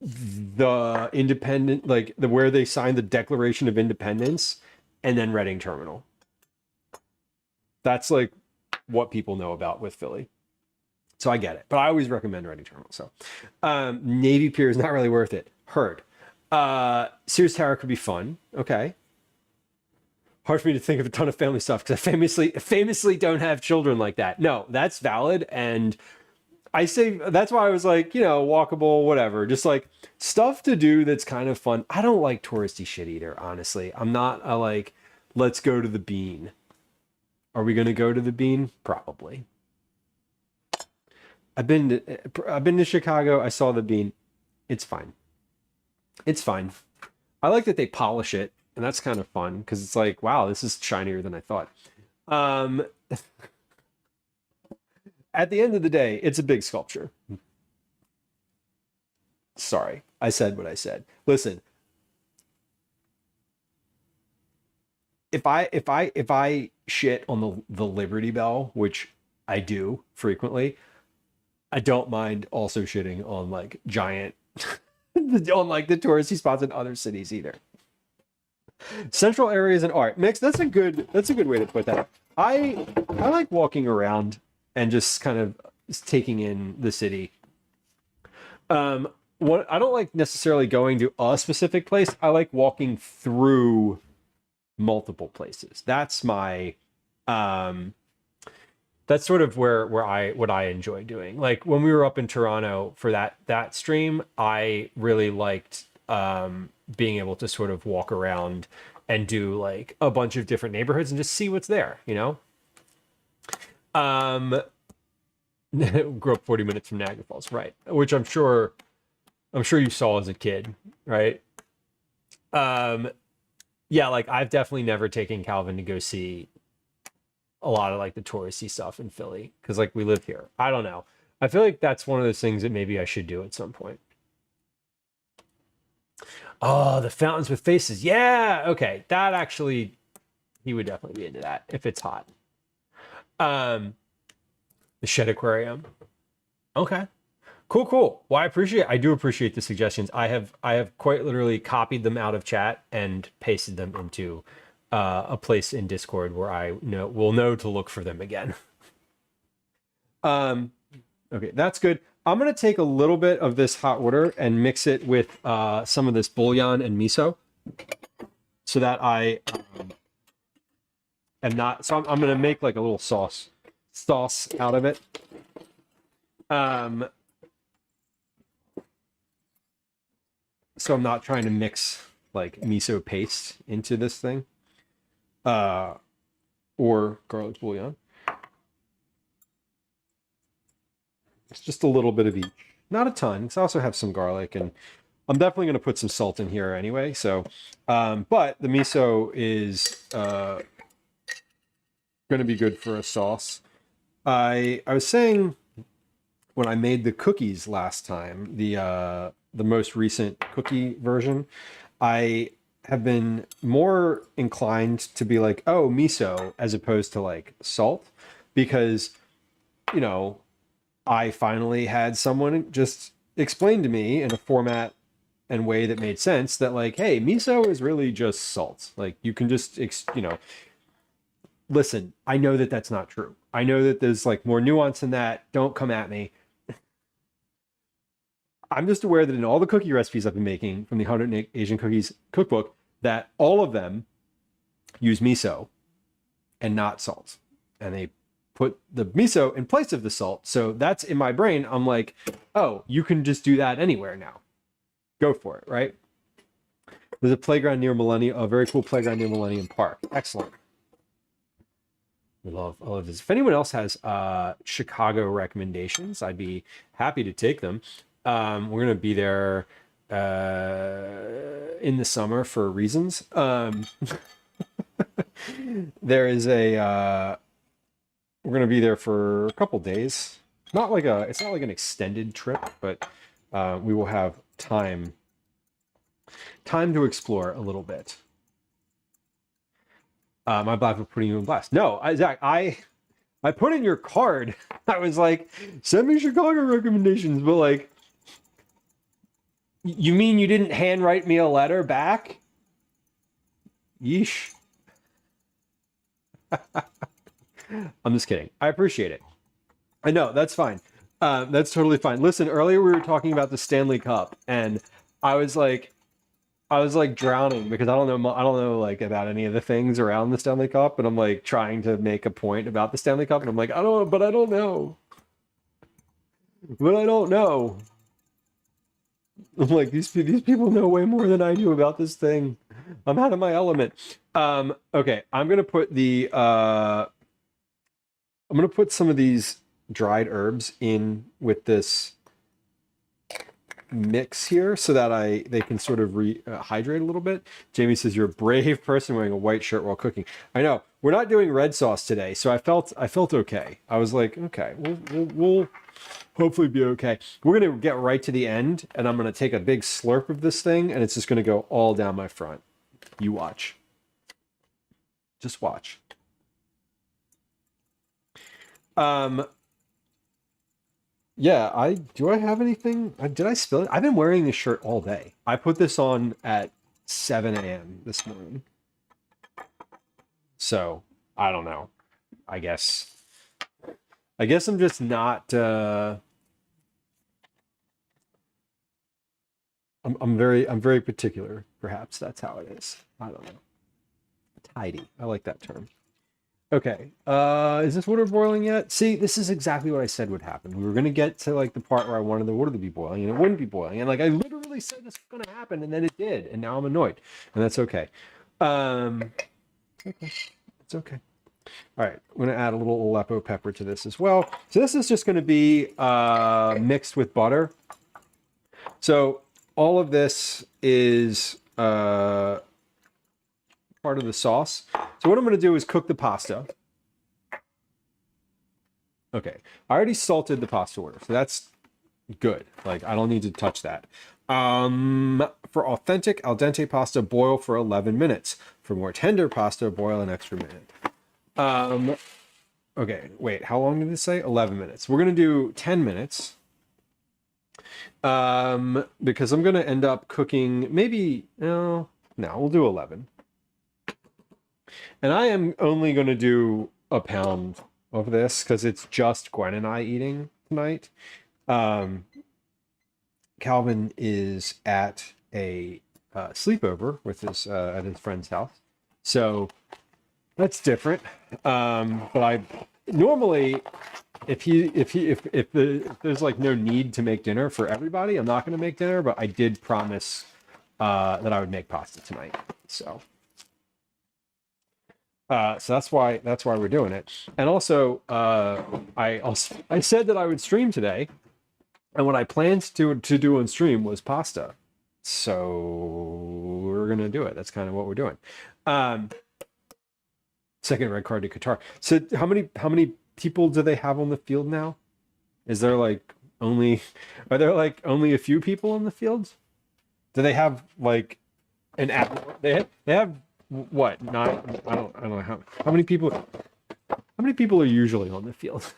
the Independent, like the where they signed the Declaration of Independence, and then Reading Terminal. That's like what people know about with Philly. So I get it, but I always recommend Reading Terminal. So Navy Pier is not really worth it. Heard. Sears Tower could be fun. Okay. Hard for me to think of a ton of family stuff because I famously don't have children like that. No, that's valid. And I say that's why I was like, you know, walkable, whatever. Just like stuff to do that's kind of fun. I don't like touristy shit either, honestly. I'm not a like, let's go to the Bean. Are we going to go to the Bean? Probably. I've been to Chicago. I saw the Bean. It's fine. It's fine. I like that they polish it, and that's kind of fun because it's like, wow, this is shinier than I thought. At the end of the day, it's a big sculpture. Sorry, I said what I said. Listen, if I shit on the Liberty Bell, which I do frequently, I don't mind also shitting on like giant on like the touristy spots in other cities either. Central areas and art mix. That's a good way to put that. I like walking around and just kind of taking in the city. What I don't like necessarily going to a specific place. I like walking through multiple places. That's my that's sort of what I enjoy doing. Like when we were up in Toronto for that stream, I really liked being able to sort of walk around and do like a bunch of different neighborhoods and just see what's there, you know? Grew up 40 minutes from Niagara Falls, right? Which I'm sure you saw as a kid, right? Yeah, like I've definitely never taken Calvin to go see a lot of like the touristy stuff in Philly because like we live here. I don't know. I feel like that's one of those things that maybe I should do at some point. Oh, the fountains with faces. Yeah, okay. That actually, he would definitely be into that if it's hot. The Shed Aquarium. Okay. Cool. Well, I do appreciate the suggestions. I have quite literally copied them out of chat and pasted them into a place in Discord where I will know to look for them again. Okay, that's good. I'm going to take a little bit of this hot water and mix it with some of this bouillon and miso so that I am not... So I'm going to make like a little sauce out of it. So I'm not trying to mix like miso paste into this thing or garlic bouillon. It's just a little bit of each, not a ton. I also have some garlic, and I'm definitely going to put some salt in here anyway. So, but the miso is going to be good for a sauce. I was saying when I made the cookies last time, the most recent cookie version, I have been more inclined to be like, oh, miso as opposed to like salt, because, you know, I finally had someone just explain to me in a format and way that made sense that like, hey, miso is really just salt. Like you can just, listen, I know that that's not true. I know that there's like more nuance than that. Don't come at me. I'm just aware that in all the cookie recipes I've been making from the 100 Asian Cookies cookbook, that all of them use miso and not salt. And they put the miso in place of the salt. So that's in my brain. I'm like, oh, you can just do that anywhere now. Go for it, right? There's a playground near Millennium, a very cool playground near Millennium Park. Excellent. I love this. If anyone else has Chicago recommendations, I'd be happy to take them. We're going to be there in the summer for reasons. There is we're going to be there for a couple days. It's not like an extended trip, but we will have time to explore a little bit. My black for putting you in blast. No, Zach, I put in your card. I was like, send me Chicago recommendations, but like, you mean you didn't handwrite me a letter back? Yeesh. I'm just kidding. I appreciate it. I know, that's fine. That's totally fine. Listen, earlier we were talking about the Stanley Cup, and I was like drowning because I don't know like about any of the things around the Stanley Cup, and I'm like trying to make a point about the Stanley Cup, and I'm like, I don't know. I'm like, these people know way more than I do about this thing. I'm out of my element. Okay, I'm gonna put some of these dried herbs in with this mix here so that they can sort of hydrate a little bit. Jamie says you're a brave person wearing a white shirt while cooking. I know we're not doing red sauce today, so I felt okay. I was like, okay, we'll hopefully be okay. We're gonna get right to the end, and I'm gonna take a big slurp of this thing, and it's just gonna go all down my front. You watch. Just watch. Yeah, do I have anything? Did I spill it? I've been wearing this shirt all day. I put this on at 7 a.m. this morning. So, I don't know. I guess I'm just not I'm very particular, perhaps that's how it is. I don't know. Tidy. I like that term. Okay, is this water boiling yet? See, this is exactly what I said would happen. We were gonna get to like the part where I wanted the water to be boiling, and it wouldn't be boiling. And like I literally said this was gonna happen, and then it did, and now I'm annoyed, and that's okay. Okay, it's okay. All right, I'm gonna add a little Aleppo pepper to this as well. So this is just gonna be mixed with butter. So all of this is part of the sauce. So what I'm going to do is cook the pasta. Okay, I already salted the pasta water, so that's good. Like I don't need to touch that. For authentic al dente pasta, boil for 11 minutes. For more tender pasta, boil an extra minute. Okay, wait, how long did it say? 11 minutes. We're going to do 10 minutes. Because I'm going to end up cooking maybe, no, we'll do 11. And I am only going to do a pound of this because it's just Gwen and I eating tonight. Calvin is at a sleepover with his at his friend's house, so that's different. But I normally, if there's like no need to make dinner for everybody, I'm not going to make dinner. But I did promise that I would make pasta tonight, so. So that's why we're doing it. And also, I said that I would stream today, and what I planned to do on stream was pasta. So we're gonna do it. That's kind of what we're doing. Second red card to Qatar. So how many people do they have on the field now? Are there like only a few people on the field? Do they have like an app? They have what? Nine? I don't know how many people. How many people are usually on the field?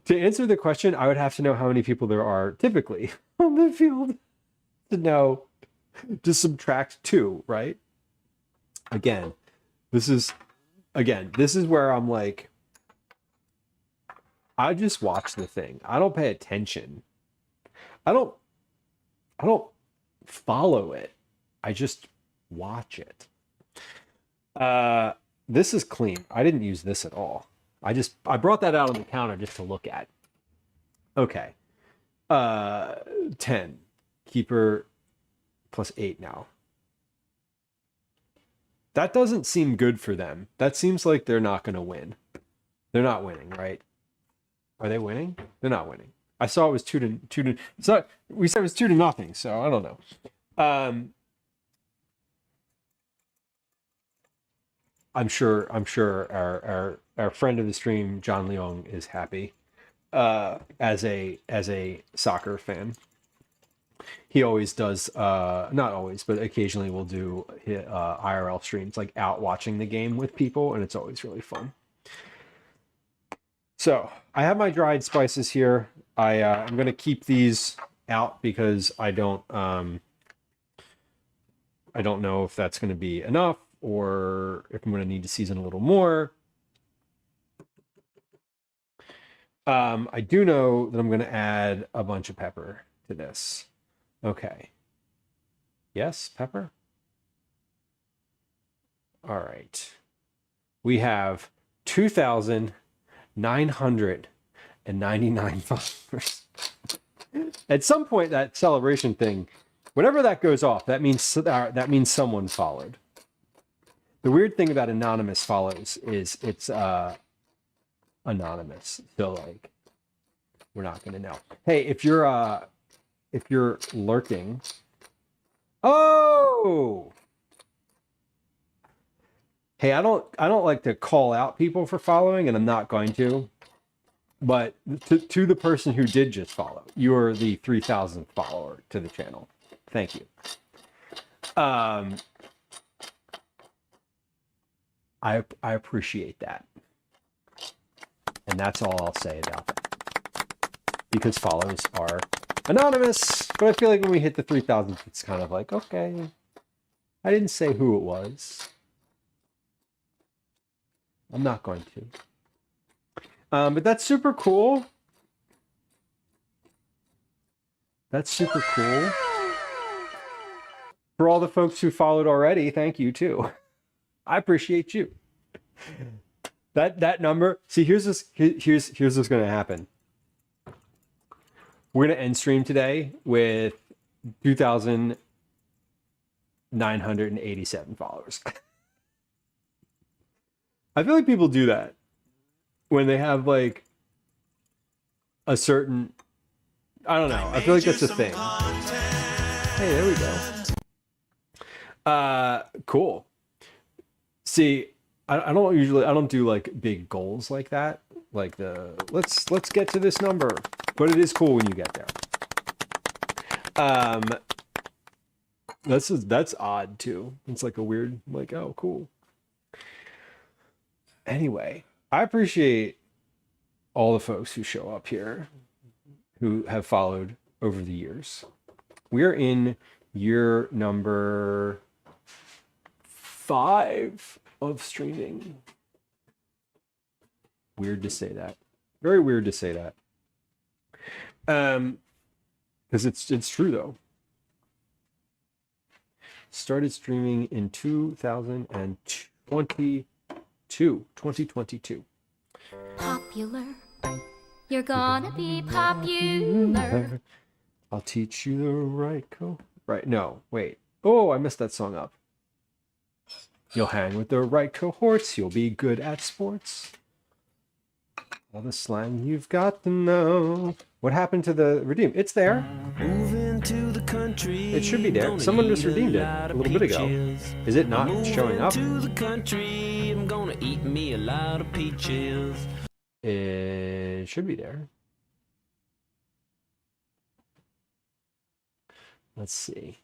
To answer the question, I would have to know how many people there are typically on the field to know to subtract 2, right? Again, this is where I'm like, I just watch the thing. I don't pay attention. I don't follow it. I just watch it. This is clean. I didn't use this at all. I brought that out on the counter just to look at. Okay. 10. Keeper plus 8 now. That doesn't seem good for them. That seems like they're not going to win. They're not winning, right? Are they winning? They're not winning. I saw it was 2 to. So we said it was 2-0. So I don't know. I'm sure our friend of the stream, John Leong, is happy as a soccer fan. He always does, not always, but occasionally will do IRL streams, like out watching the game with people, and it's always really fun. So I have my dried spices here. I'm going to keep these out because I don't know if that's going to be enough or if I'm going to need to season a little more. I do know that I'm going to add a bunch of pepper to this. Okay. Yes, pepper. All right. We have 2,999 followers. At some point, that celebration thing, whenever that goes off, that means someone followed. The weird thing about anonymous follows is it's anonymous, so like we're not gonna know. Hey, if you're lurking, oh, hey, I don't like to call out people for following, and I'm not going to. But to the person who did just follow, you are the 3,000th follower to the channel. Thank you. I appreciate that. And that's all I'll say about that. Because follows are anonymous. But I feel like when we hit the 3,000th, it's kind of like, okay, I didn't say who it was. I'm not going to. But that's super cool. That's super cool. For all the folks who followed already, thank you too. I appreciate you. That number. See, here's what's going to happen. We're going to end stream today with 2,987 followers. I feel like people do that when they have like a certain, I don't know. I feel like that's a thing. Hey, there we go. Cool. See, I don't do like big goals like that. Like let's get to this number, but it is cool when you get there. That's odd too. It's like a weird, like, oh, cool. Anyway, I appreciate all the folks who show up here, who have followed over the years. We're in year number 5 of streaming. Weird to say that. Very weird to say that. Because it's true though. Started streaming in 2022. Popular. You're gonna be popular. I'll teach you the right right. No, wait. Oh, I messed that song up. You'll hang with the right cohorts. You'll be good at sports. All the slang you've got to know. What happened to the redeem? It's there. Moving to the country. It should be there. Someone just redeemed it a little bit ago. Is it not showing up? To the country. I'm gonna eat me a lot of peaches. It should be there. Let's see.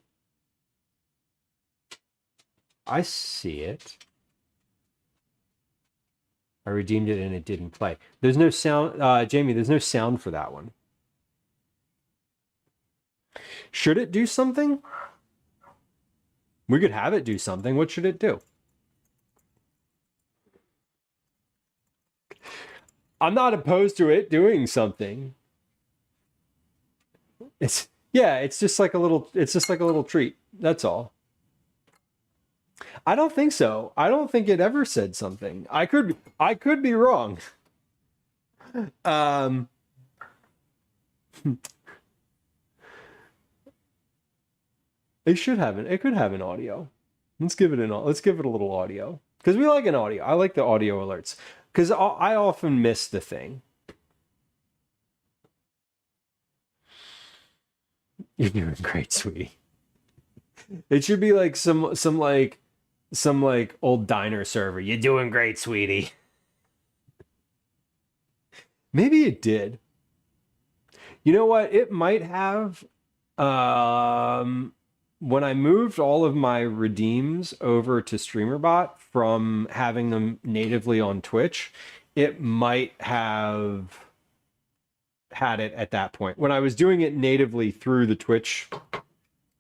I see it. I redeemed it and it didn't play. There's no sound, Jamie, there's no sound for that one. Should it do something? We could have it do something. What should it do? I'm not opposed to it doing something. It's just like a little treat. That's all. I don't think so. I don't think it ever said something. I could be wrong. It could have an audio. Let's give it a little audio. Because we like an audio. I like the audio alerts. Because I often miss the thing. You're doing great, sweetie. It should be like some old diner server. You're doing great, sweetie. Maybe it did. You know what? It might have. When I moved all of my redeems over to StreamerBot from having them natively on Twitch, it might have had it at that point. When I was doing it natively through the Twitch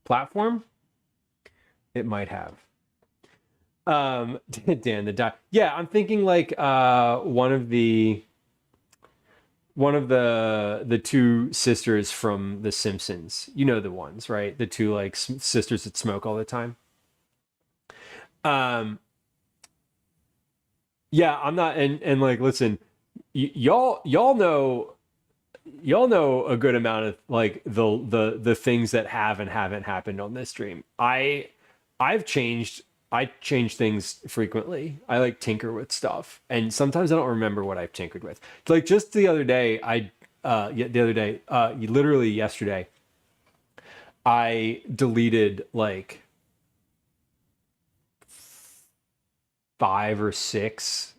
platform, it might have. Dan, yeah, I'm thinking like one of the two sisters from The Simpsons. You know the ones, right? The two like sisters that smoke all the time. Yeah, I'm not, and like, listen, y'all know a good amount of like the things that have and haven't happened on this stream. I change things frequently. I like tinker with stuff, and sometimes I don't remember what I've tinkered with. Like just the other day, literally yesterday, I deleted like 5 or 6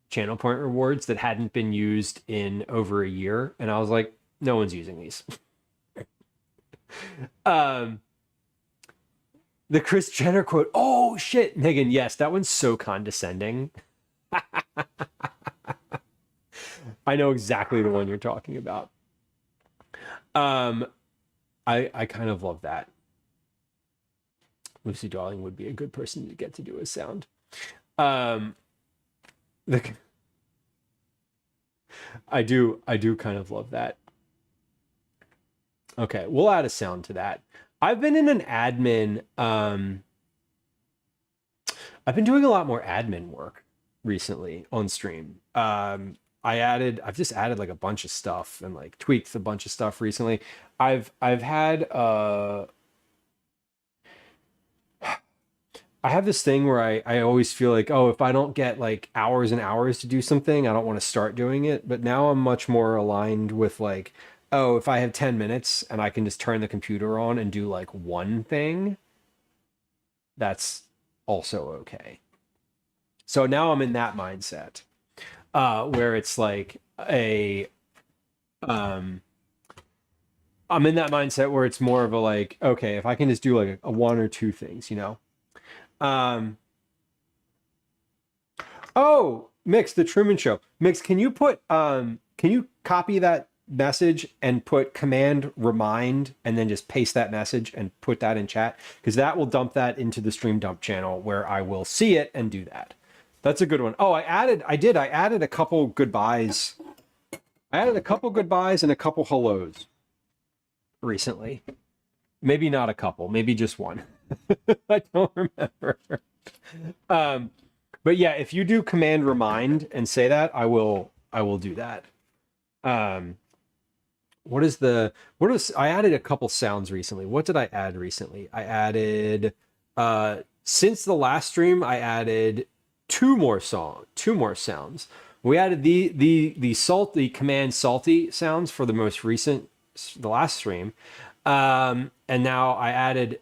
channel point rewards that hadn't been used in over a year, and I was like, no one's using these. The Kris Jenner quote. Oh shit, Megan. Yes, that one's so condescending. I know exactly the one you're talking about. I kind of love that. Lucy Darling would be a good person to get to do a sound. I do kind of love that. Okay, we'll add a sound to that. I've been in an admin, I've been doing a lot more admin work recently on stream. I've just added like a bunch of stuff and like tweaked a bunch of stuff recently. I've had I have this thing where I always feel like, oh, if I don't get like hours and hours to do something, I don't want to start doing it. But now I'm much more aligned with like, oh, if I have 10 minutes and I can just turn the computer on and do like one thing, that's also okay. So now I'm in that mindset, where it's like I'm in that mindset where it's more of a like, okay, if I can just do like a 1 or 2 things, you know? Oh, Mix, the Truman Show. Mix, can you copy that message and put command remind and then just paste that message and put that in chat? Because that will dump that into the stream dump channel where I will see it and do that. That's a good one. Oh, I added a couple goodbyes. I added a couple goodbyes and a couple hellos recently. Maybe not a couple, maybe just one. I don't remember. But yeah, if you do command remind and say that, I will do that. I added a couple sounds recently. What did I add recently? I added since the last stream, I added two more sounds. We added the command salty sounds for the last stream. And now I added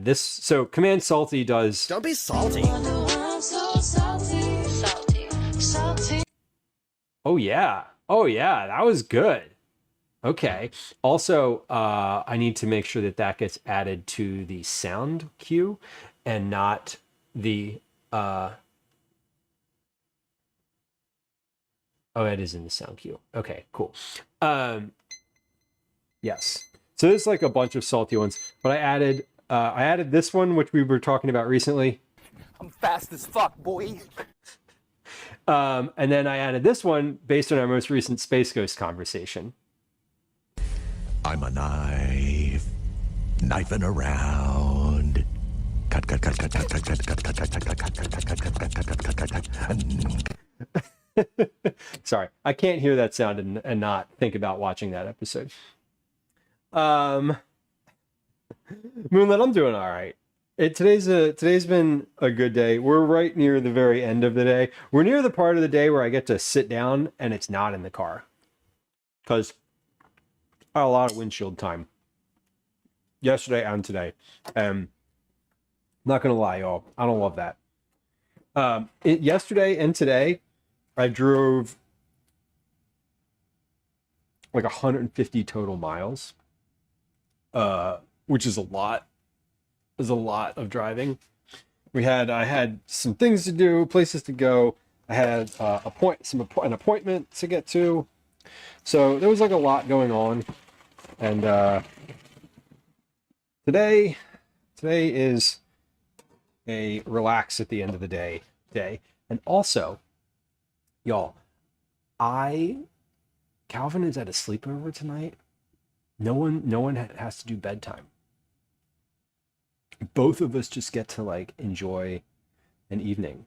this. So command salty does. Don't be salty. Oh yeah, that was good. Okay. Also, I need to make sure that gets added to the sound cue and not the. Oh, it is in the sound cue. Okay, cool. Yes. So there's like a bunch of salty ones, but I added this one, which we were talking about recently. I'm fast as fuck, boy. And then I added this one based on our most recent Space Ghost conversation. I'm a knife, knifing around. Cut, cut, cut, cut, cut, cut, cut, cut, cut, cut, cut, cut, cut, cut, cut, cut, cut. Sorry, I can't hear that sound and not think about watching that episode. Moonlit, I'm doing all right. Today's been a good day. We're right near the very end of the day. We're near the part of the day where I get to sit down and it's not in the car, because I had a lot of windshield time yesterday and today. Not gonna lie, y'all, I don't love that. Yesterday and today, I drove like 150 total miles. which is a lot. There's a lot of driving. I had some things to do, places to go. I had an appointment to get to. So there was like a lot going on. And today is a relax at the end of the day. And also, y'all, Calvin is at a sleepover tonight. No one has to do bedtime. Both of us just get to like enjoy an evening.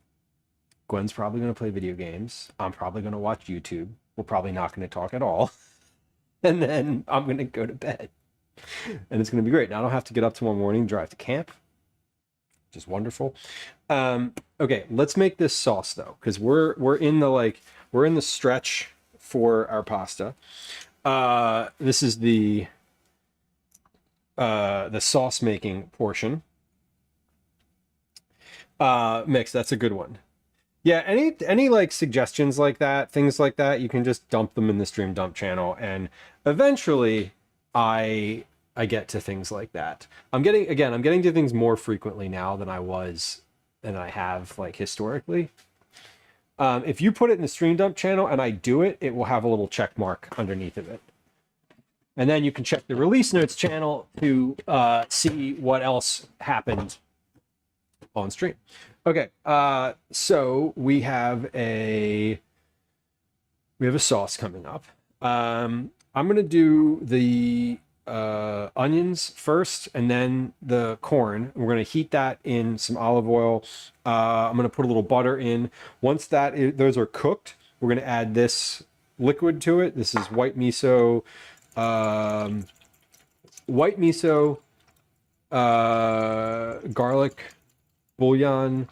Gwen's probably going to play video games. I'm probably going to watch YouTube. We're probably not going to talk at all. And then I'm going to go to bed. And it's going to be great. Now I don't have to get up tomorrow morning, drive to camp, which is wonderful. Okay, let's make this sauce though, because we're in the stretch for our pasta. This is the sauce making portion. Mix, that's a good one. Yeah, any like suggestions like that, things like that, you can just dump them in the stream dump channel, and eventually I get to things like that. I'm getting to things more frequently now than I have like historically. If you put it in the stream dump channel and I do it, it will have a little check mark underneath of it. And then you can check the release notes channel to see what else happened on stream. Okay, so we have a sauce coming up. I'm gonna do the onions first, and then the corn. We're gonna heat that in some olive oil. I'm gonna put a little butter in. Once those are cooked, we're gonna add this liquid to it. This is white miso, garlic, bouillon,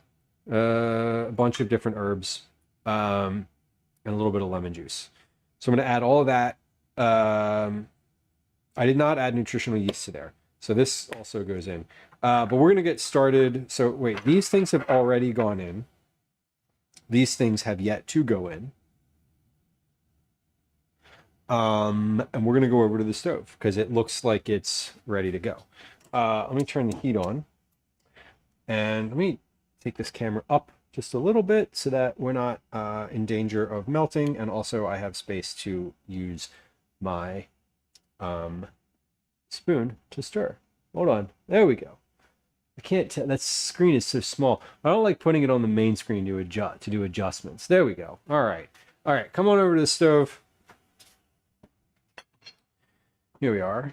a bunch of different herbs, and a little bit of lemon juice. So I'm going to add all of that. I did not add nutritional yeast to there, so this also goes in. But we're going to get started. So wait, these things have already gone in. These things have yet to go in. And we're going to go over to the stove because it looks like it's ready to go. Let me turn the heat on. And let me take this camera up just a little bit so that we're not in danger of melting. And also I have space to use my spoon to stir. Hold on. There we go. I can't tell. That screen is so small. I don't like putting it on the main screen to do adjustments. There we go. All right. All right. Come on over to the stove. Here we are.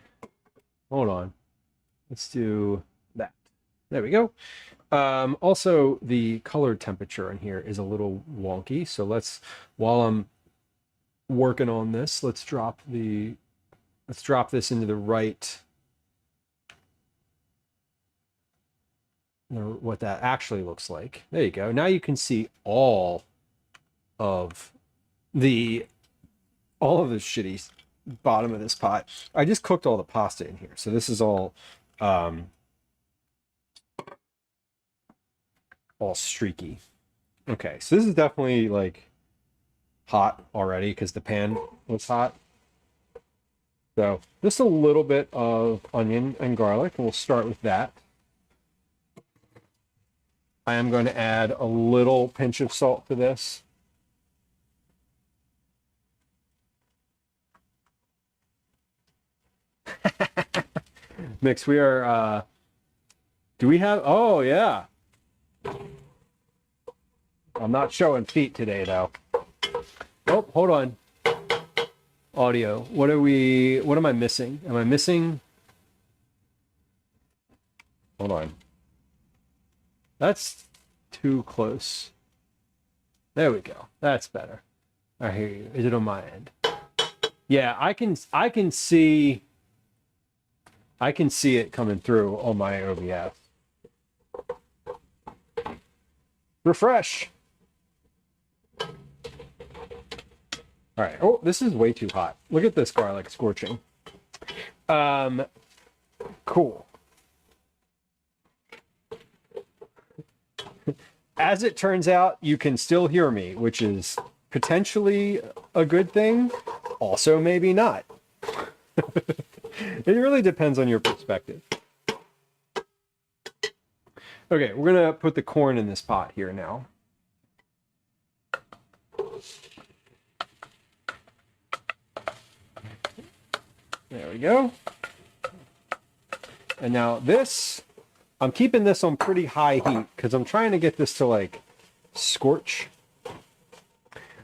Hold on. Let's do that. There we go. Also, the color temperature in here is a little wonky. So while I'm working on this, let's drop this into the right, what that actually looks like. There you go. Now you can see all of the shitty bottom of this pot. I just cooked all the pasta in here. So this is all streaky. Okay, so this is definitely like hot already because the pan was hot. So just a little bit of onion and garlic, and we'll start with that. I am going to add a little pinch of salt to this. Mix, we are do we have, oh yeah, I'm not showing feet today though. Oh, hold on. Audio. What am I missing? Am I missing? Hold on. That's too close. There we go. That's better. I hear you. Is it on my end? Yeah, I can see it coming through on my OBS. Refresh. All right. Oh, this is way too hot. Look at this garlic scorching. Cool. As it turns out, you can still hear me, which is potentially a good thing. Also, maybe not. It really depends on your perspective. Okay, we're gonna put the corn in this pot here now. There we go. And now this, I'm keeping this on pretty high heat because I'm trying to get this to like scorch.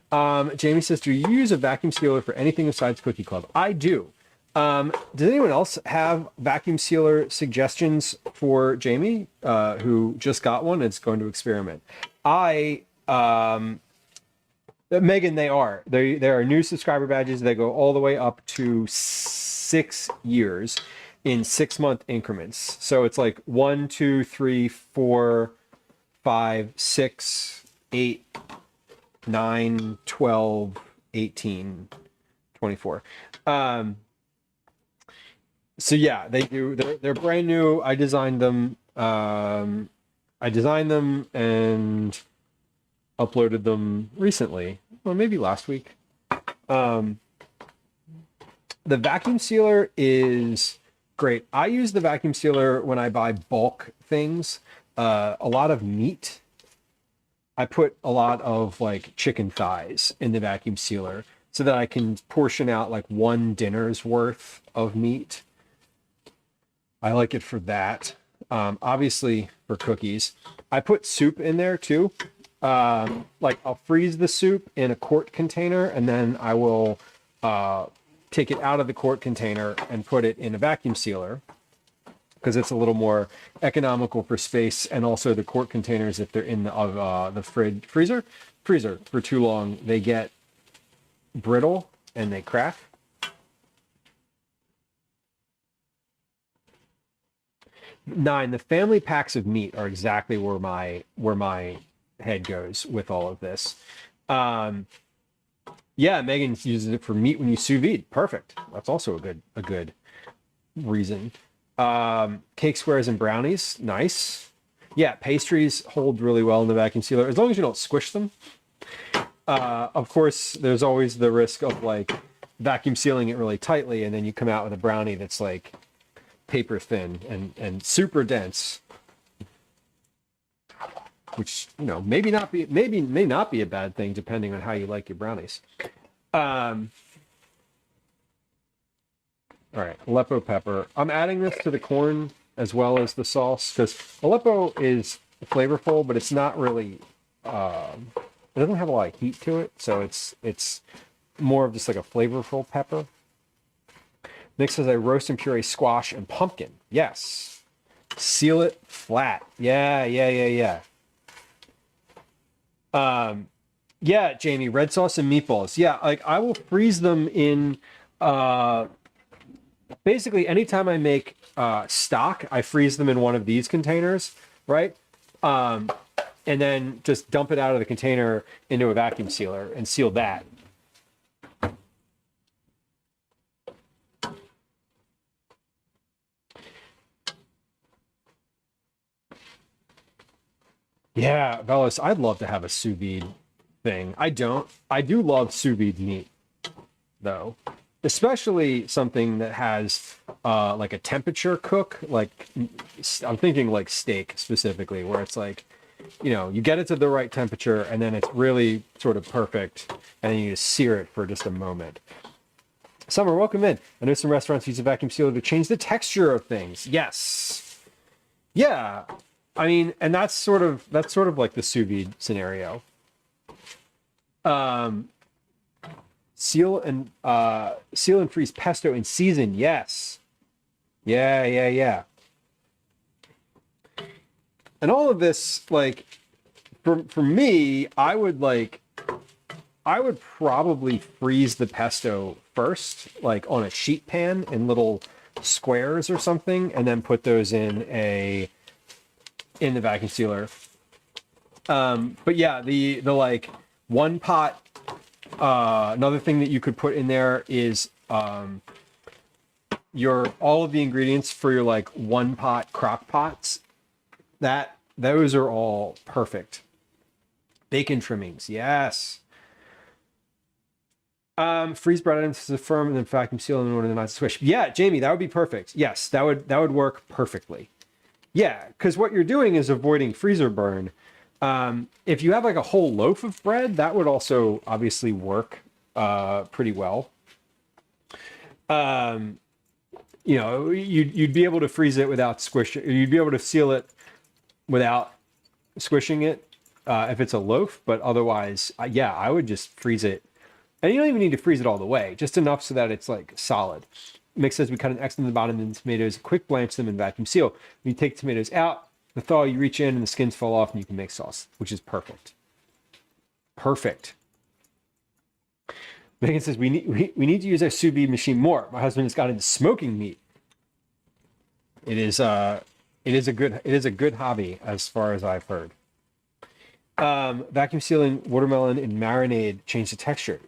Jamie says, do you use a vacuum sealer for anything besides Cookie Club? I do. Does anyone else have vacuum sealer suggestions for Jamie, who just got one and is going to experiment? Megan, they are new subscriber badges. They go all the way up to 6 years in 6-month increments. So it's like 1, 2, 3, 4, 5, 6, 8, 9, 12, 18, 24. So yeah, they do. They're brand new. I designed them. And uploaded them recently. Well, maybe last week. The vacuum sealer is great. I use the vacuum sealer when I buy bulk things. A lot of meat. I put a lot of like chicken thighs in the vacuum sealer so that I can portion out like one dinner's worth of meat. I like it for that. Obviously for cookies. I put soup in there too. Like I'll freeze the soup in a quart container and then I will take it out of the quart container and put it in a vacuum sealer because it's a little more economical for space, and also the quart containers, if they're in the freezer for too long, they get brittle and they crack. Nine, the family packs of meat are exactly where my head goes with all of this. Yeah, Megan uses it for meat when you sous vide. Perfect. That's also a good reason. Cake squares and brownies, nice. Yeah, pastries hold really well in the vacuum sealer as long as you don't squish them. Of course, there's always the risk of like vacuum sealing it really tightly and then you come out with a brownie that's like paper thin and super dense, which, you know, may not be a bad thing depending on how you like your brownies. All right, Aleppo pepper. I'm adding this to the corn as well as the sauce because Aleppo is flavorful, but it's not really, it doesn't have a lot of heat to it. So it's more of just like a flavorful pepper. Nick says I roast and puree squash and pumpkin. Yes. Seal it flat. Yeah. Yeah, Jamie, red sauce and meatballs. Yeah, like I will freeze them in, basically anytime I make stock, I freeze them in one of these containers, right? And then just dump it out of the container into a vacuum sealer and seal that. Yeah, Velas, I'd love to have a sous vide thing. I do love sous vide meat, though. Especially something that has like a temperature cook. Like, I'm thinking like steak specifically, where it's like, you know, you get it to the right temperature and then it's really sort of perfect. And then you just sear it for just a moment. Summer, welcome in. I know some restaurants use a vacuum sealer to change the texture of things. Yes. Yeah. I mean, and that's sort of like the sous vide scenario. Seal and freeze pesto in season. Yes. Yeah. And all of this, like, for me, I would probably freeze the pesto first, like on a sheet pan in little squares or something, and then put those in the vacuum sealer. But yeah, the like one pot, another thing that you could put in there is all of the ingredients for your like one pot crock pots. Those are all perfect. Bacon trimmings, yes. Freeze bread items to firm and then vacuum seal in order to not squish. Yeah, Jamie, that would be perfect. Yes, that would work perfectly. Yeah, because what you're doing is avoiding freezer burn. If you have like a whole loaf of bread, that would also obviously work pretty well. You'd be able to freeze it without squishing. You'd be able to seal it without squishing it if it's a loaf. But otherwise, yeah, I would just freeze it. And you don't even need to freeze it all the way, just enough so that it's like solid. Makes sense. We cut an X in the bottom of the tomatoes, quick blanch them and vacuum seal. When you take the tomatoes out, the thaw, you reach in and the skins fall off and you can make sauce, which is perfect. Perfect. Megan says we need to use our sous vide machine more. My husband has got into smoking meat. It is a good hobby as far as I've heard. Vacuum sealing watermelon in marinade change the texture.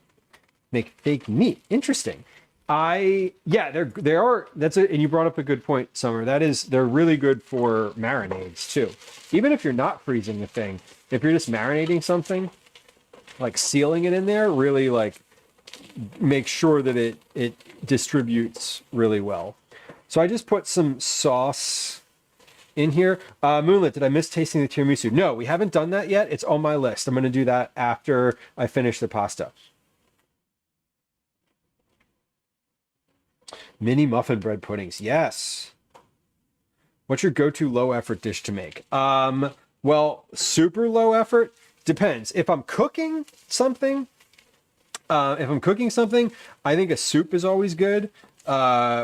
Make fake meat. Interesting. And you brought up a good point, Summer. They're really good for marinades too. Even if you're not freezing the thing, if you're just marinating something, like sealing it in there, really like make sure that it distributes really well. So I just put some sauce in here. Moonlit, did I miss tasting the tiramisu? No, we haven't done that yet. It's on my list. I'm going to do that after I finish the pasta. Mini muffin bread puddings. Yes. What's your go-to low effort dish to make? Well, super low effort depends. If I'm cooking something, I think a soup is always good.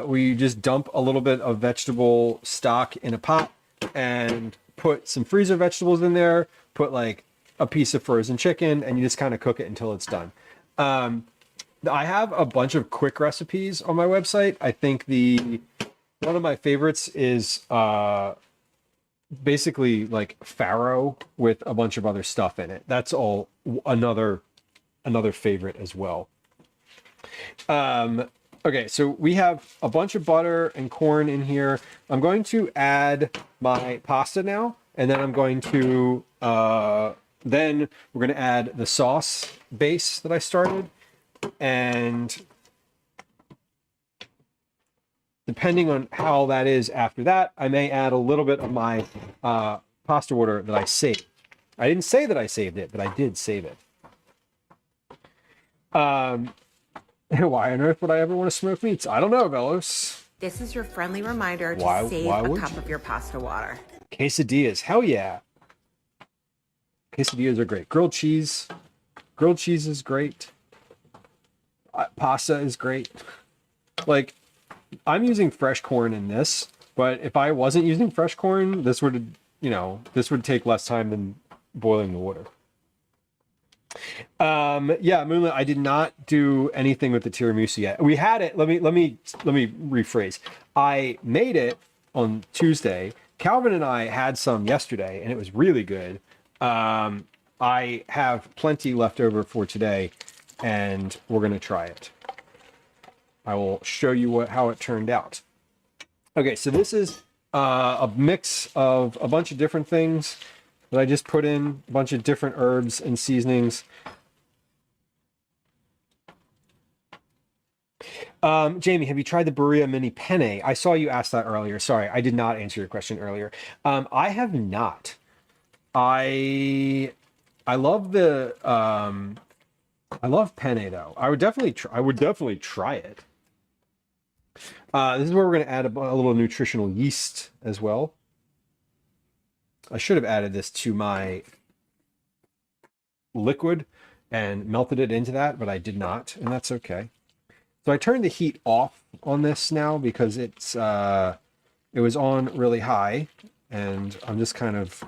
We just dump a little bit of vegetable stock in a pot and put some freezer vegetables in there, put like a piece of frozen chicken, and you just kind of cook it until it's done. I have a bunch of quick recipes on my website. I think one of my favorites is basically like farro with a bunch of other stuff in it. That's all another favorite as well. Okay, so we have a bunch of butter and corn in here. I'm going to add my pasta now, and then I'm going to then we're going to add the sauce base that I started. And depending on how that is after that, I may add a little bit of my pasta water that I saved. I didn't say that I saved it, but I did save it. Why on earth would I ever want to smoke meats? I don't know, Velos. This is your friendly reminder to save a cup of your pasta water. Quesadillas, hell yeah. Quesadillas are great. Grilled cheese is great. Pasta is great. Like, I'm using fresh corn in this, but if I wasn't using fresh corn, this would take less time than boiling the water. Yeah, Moonlit, I did not do anything with the tiramisu yet. We had it. Let me rephrase. I made it on Tuesday. Calvin and I had some yesterday, and it was really good. I have plenty left over for today, and we're going to try it. I will show you how it turned out. Okay, so this is a mix of a bunch of different things that I just put in, a bunch of different herbs and seasonings. Jamie, have you tried the burrito mini penne? I saw you ask that earlier. Sorry, I did not answer your question earlier. I have not. I love the I love penne though. I would definitely try it. This is where we're going to add a little nutritional yeast as well. I should have added this to my liquid and melted it into that, but I did not, and that's okay. So I turned the heat off on this now because it was on really high, and I'm just kind of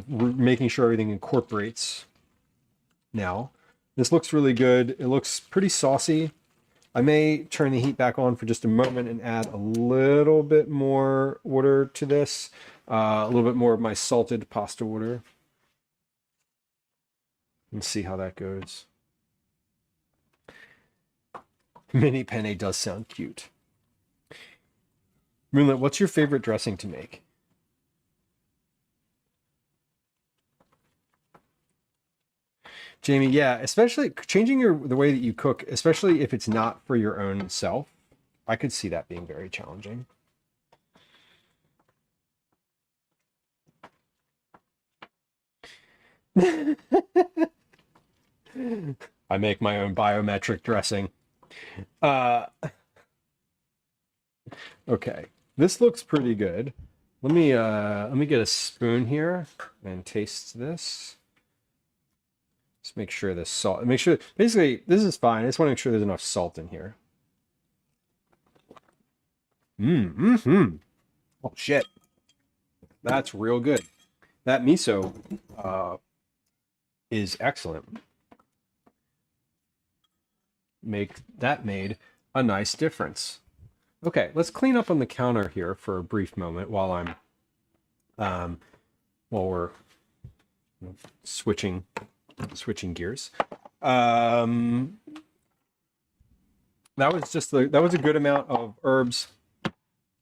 making sure everything incorporates now. This looks really good. It looks pretty saucy. I may turn the heat back on for just a moment and add a little bit more water to this, a little bit more of my salted pasta water. And see how that goes. Mini penne does sound cute. Moonlit, what's your favorite dressing to make? Jamie, yeah, especially changing the way that you cook, especially if it's not for your own self. I could see that being very challenging. I make my own biometric dressing. Okay, this looks pretty good. Let me get a spoon here and taste this. Just make sure the salt. Make sure basically this is fine. I just want to make sure there's enough salt in here. Oh shit, that's real good. That miso is excellent. Made a nice difference. Okay, let's clean up on the counter here for a brief moment while we're switching gears. That was a good amount of herbs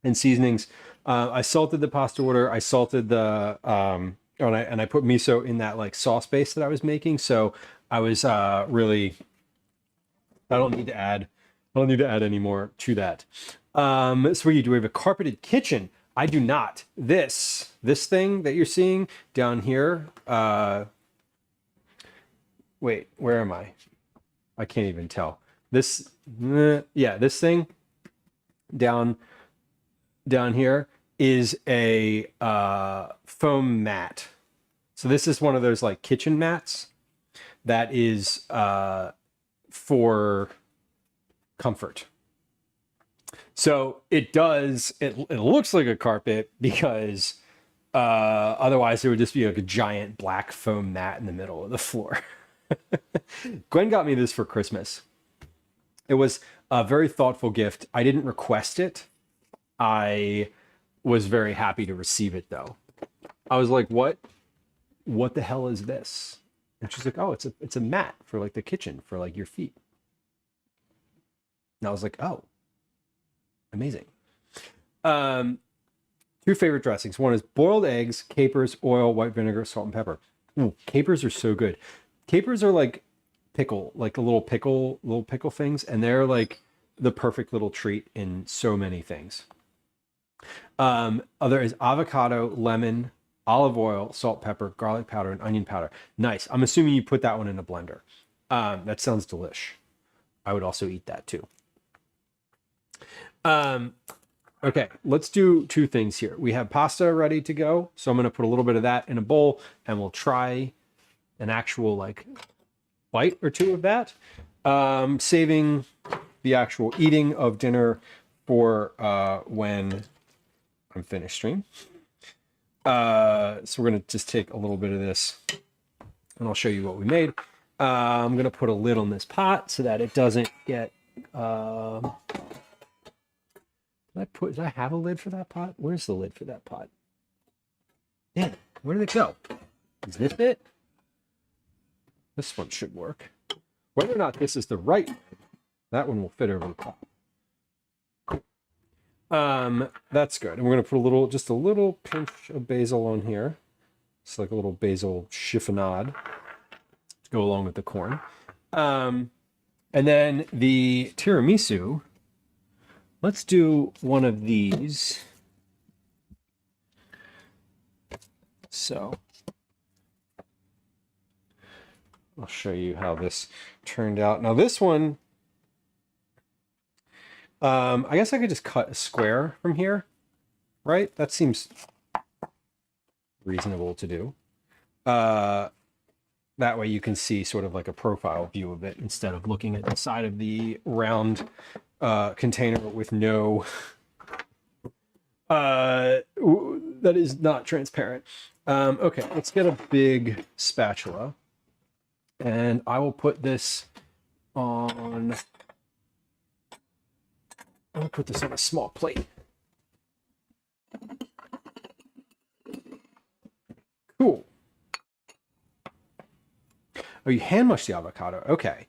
and seasonings. I salted the pasta water. I salted the and I put miso in that like sauce base that I was making. So I was really. I don't need to add any more to that. Sweetie, do we have a carpeted kitchen? I do not. This thing that you're seeing down here. Wait, where am I? I can't even tell. This thing down here is a foam mat. So this is one of those like kitchen mats that is for comfort. So it looks like a carpet because otherwise it would just be like a giant black foam mat in the middle of the floor. Gwen got me this for Christmas. It was a very thoughtful gift. I didn't request it. I was very happy to receive it though. I was like, what the hell is this? And she's like, oh, it's a mat for like the kitchen for like your feet. And I was like, oh, amazing. Two favorite dressings. One is boiled eggs, capers, oil, white vinegar, salt, and pepper. Ooh, capers are so good. Capers are like pickle, like a little pickle things, and they're like the perfect little treat in so many things. Other is avocado, lemon, olive oil, salt, pepper, garlic powder, and onion powder. Nice. I'm assuming you put that one in a blender. That sounds delish. I would also eat that too. Okay, let's do two things here. We have pasta ready to go. So I'm going to put a little bit of that in a bowl and we'll try an actual like bite or two of that. Saving the actual eating of dinner for when I'm finished stream. So we're going to just take a little bit of this and I'll show you what we made. I'm going to put a lid on this pot so that it doesn't get... Did I have a lid for that pot? Where's the lid for that pot? Damn, where did it go? Is this it? This one should work. Whether or not this is the right one, that one will fit over the pot. Cool. That's good. And we're going to put just a little pinch of basil on here. It's like a little basil chiffonade to go along with the corn. And then the tiramisu. Let's do one of these. So I'll show you how this turned out. Now this one, I guess I could just cut a square from here, right? That seems reasonable to do. That way you can see sort of like a profile view of it instead of looking at the side of the round container with no that is not transparent. Okay, let's get a big spatula and I will put this on. I'll put this on a small plate. Cool. Oh, you hand mush the avocado. Okay.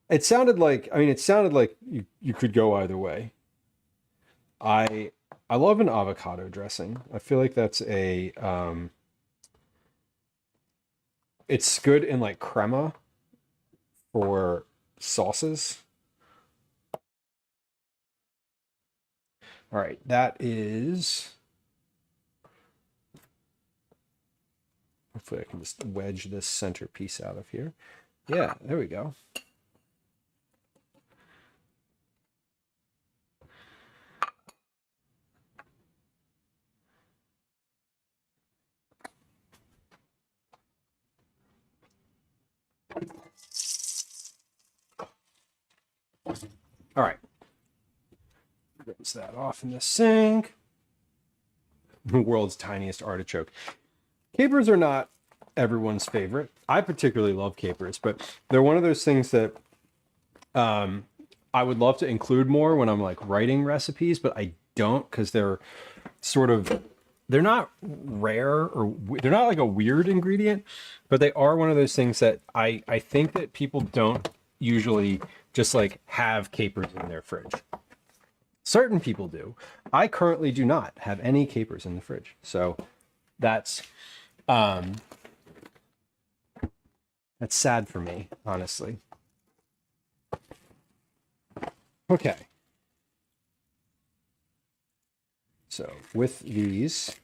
It sounded like you could go either way. I love an avocado dressing. I feel like that's it's good in like crema for sauces. All right, that is. Hopefully I can just wedge this center piece out of here. Yeah, there we go. All right. Rinse that off in the sink. The world's tiniest artichoke. Capers are not everyone's favorite. I particularly love capers, but they're one of those things that I would love to include more when I'm like writing recipes, but I don't, because they're they're not rare, or they're not like a weird ingredient, but they are one of those things that I think that people don't usually just like have capers in their fridge. Certain people do. I currently do not have any capers in the fridge. So that's sad for me, honestly. Okay. So with these,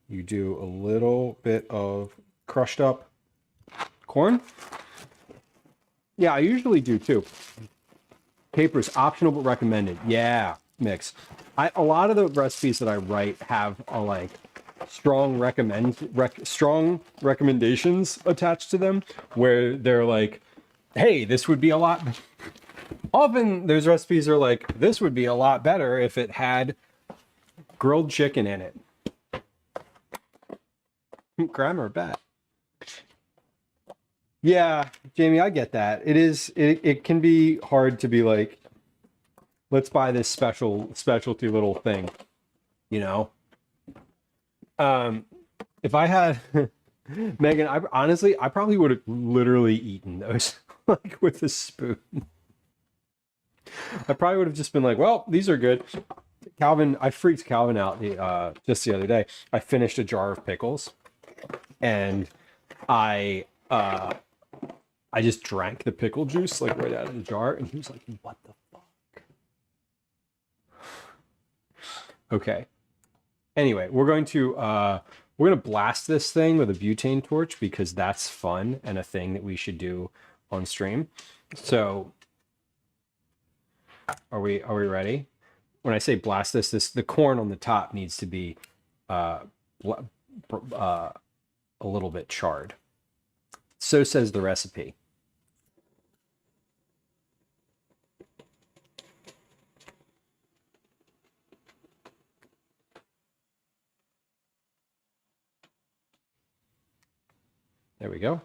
you do a little bit of crushed up corn. Yeah, I usually do too. Capers, optional but recommended. Yeah, mix. A lot of the recipes that I write have a like strong recommendations attached to them, where they're like, hey, this would be a lot. Often those recipes are like, this would be a lot better if it had grilled chicken in it. Grammar bat. Yeah, Jamie, I get that. It can be hard to be like, let's buy this specialty little thing, you know? If I had Megan, I probably would have literally eaten those like with a spoon. I probably would have just been like, well, these are good. Calvin, I freaked Calvin out just the other day. I finished a jar of pickles, and I just drank the pickle juice like right out of the jar, and he was like, what the fuck? Okay. Anyway, we're gonna blast this thing with a butane torch, because that's fun and a thing that we should do on stream. So are we ready? When I say blast the corn on the top needs to be a little bit charred. So says the recipe. There we go.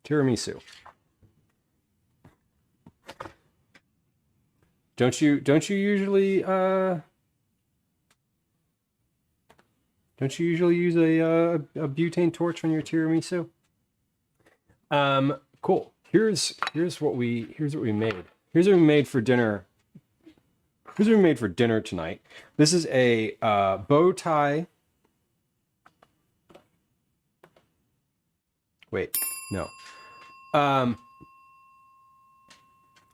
Tiramisu. Don't you usually use a butane torch on your tiramisu? Cool. Here's what we made. Here's what we made for dinner. Here's what we made for dinner tonight. This is a bow tie. Wait, no.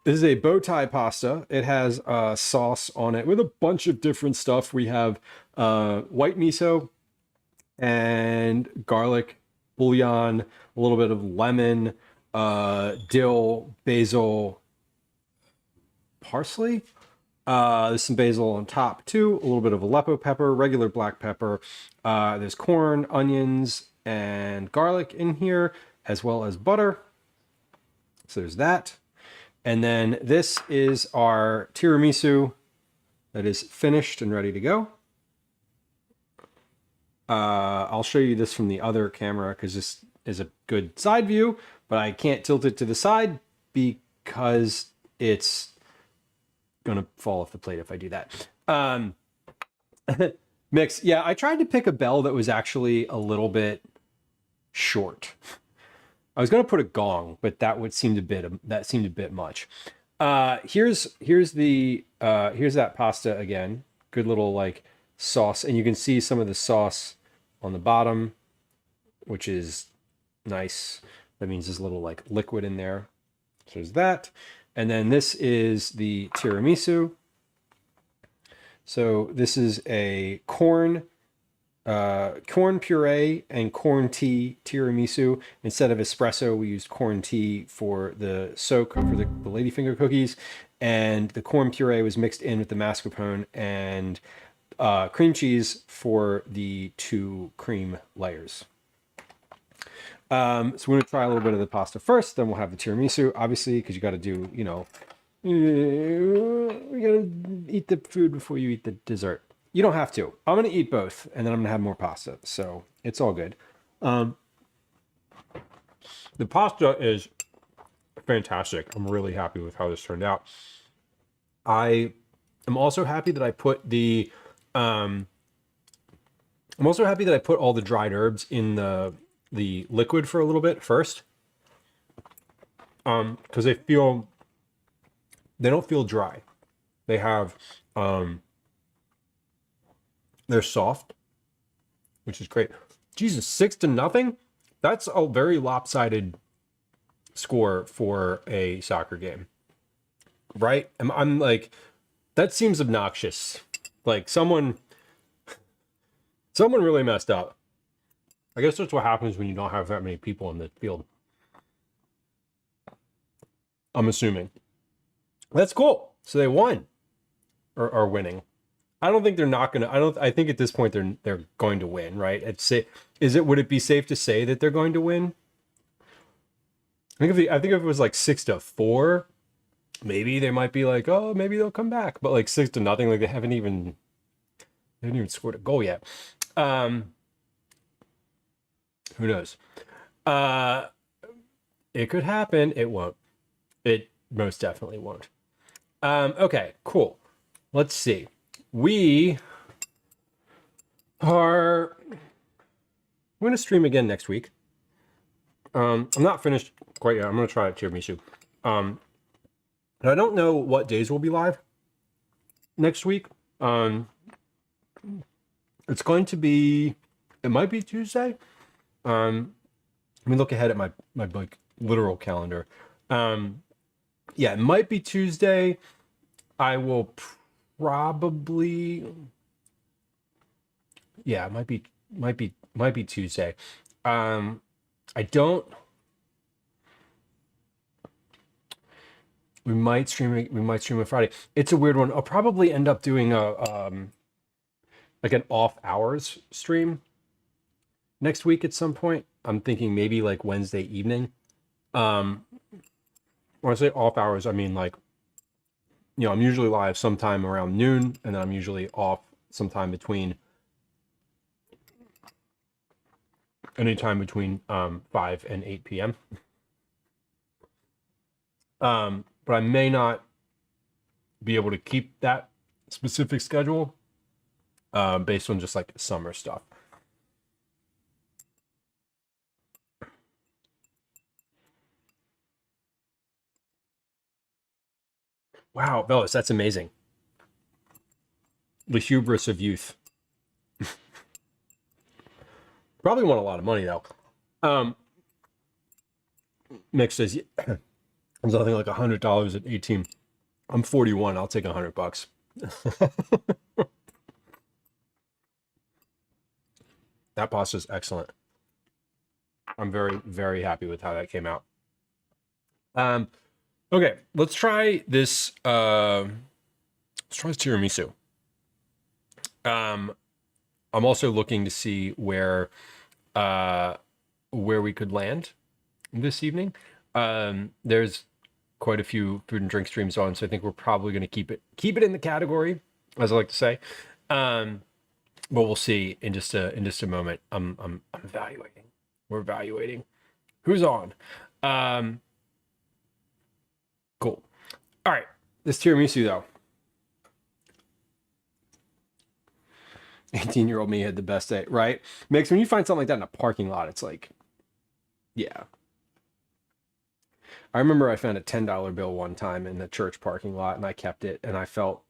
This is a bow tie pasta. It has sauce on it with a bunch of different stuff. We have white miso and garlic bouillon, a little bit of lemon, dill, basil, parsley. There's some basil on top too, a little bit of Aleppo pepper, regular black pepper. There's corn, onions, and garlic in here, as well as butter. So there's that. And then this is our tiramisu that is finished and ready to go. I'll show you this from the other camera because this is a good side view, but I can't tilt it to the side because it's gonna fall off the plate if I do that. Mix. Yeah, I tried to pick a bell that was actually a little bit short. I was gonna put a gong, but that seemed a bit much. Here's that pasta again. Good little like sauce, and you can see some of the sauce on the bottom, which is Nice. That means there's a little like liquid in there. So there's that. And then this is the tiramisu. So this is a corn puree and corn tea tiramisu. Instead of espresso, we used corn tea for the soak for the ladyfinger cookies, and the corn puree was mixed in with the mascarpone and cream cheese for the 2 cream layers. So we're gonna try a little bit of the pasta first, then we'll have the tiramisu, obviously, because you got to do, you know, you gotta eat the food before you eat the dessert. You don't have to. I'm gonna eat both, and then I'm gonna have more pasta, so it's all good. The pasta is fantastic. I'm really happy with how this turned out. I am also happy that I put the I'm also happy that I put all the dried herbs in the liquid for a little bit first, because they don't feel dry. They have they're soft, which is great. Jesus, 6-0. That's a very lopsided score for a soccer game, right? I'm like, that seems obnoxious. Like someone really messed up. I guess that's what happens when you don't have that many people in the field. I'm assuming. That's cool. So they won, or are winning. I don't think they're not gonna. I think at this point they're going to win, right? Would it be safe to say that they're going to win? I think if it was like 6-4, maybe they might be like, oh, maybe they'll come back. But like 6-0, like they haven't even scored a goal yet. Who knows? It could happen. It won't. It most definitely won't. Okay, cool. Let's see. We're going to stream again next week. I'm not finished quite yet. I'm going to try tiramisu. And I don't know what days we'll be live next week. It's going to be, it might be Tuesday. Let me look ahead at my like literal calendar. Yeah, it might be Tuesday. I will probably, yeah, it might be Tuesday. We might stream on Friday. It's a weird one. I'll probably end up doing a like an off hours stream next week at some point. I'm thinking maybe like Wednesday evening. When I say off hours, I mean like, you know, I'm usually live sometime around noon, and then I'm usually off sometime between anytime between 5 and 8 p.m. But I may not be able to keep that specific schedule based on just like summer stuff. Wow, Velos, that's amazing. The hubris of youth. Probably want a lot of money though. Nick says, there's nothing like $100 at 18. I'm 41. I'll take $100. That pasta is excellent. I'm very, very happy with how that came out. Okay, let's try this. Let's try this tiramisu. I'm also looking to see where we could land this evening. There's quite a few food and drink streams on, so I think we're probably going to keep it in the category, as I like to say. But we'll see in just a moment. I'm evaluating. We're evaluating who's on. Cool. All right, this tiramisu though. 18-year-old me had the best day, right? Mix, when you find something like that in a parking lot, it's like, yeah. I remember I found a $10 bill one time in the church parking lot, and I kept it, and I felt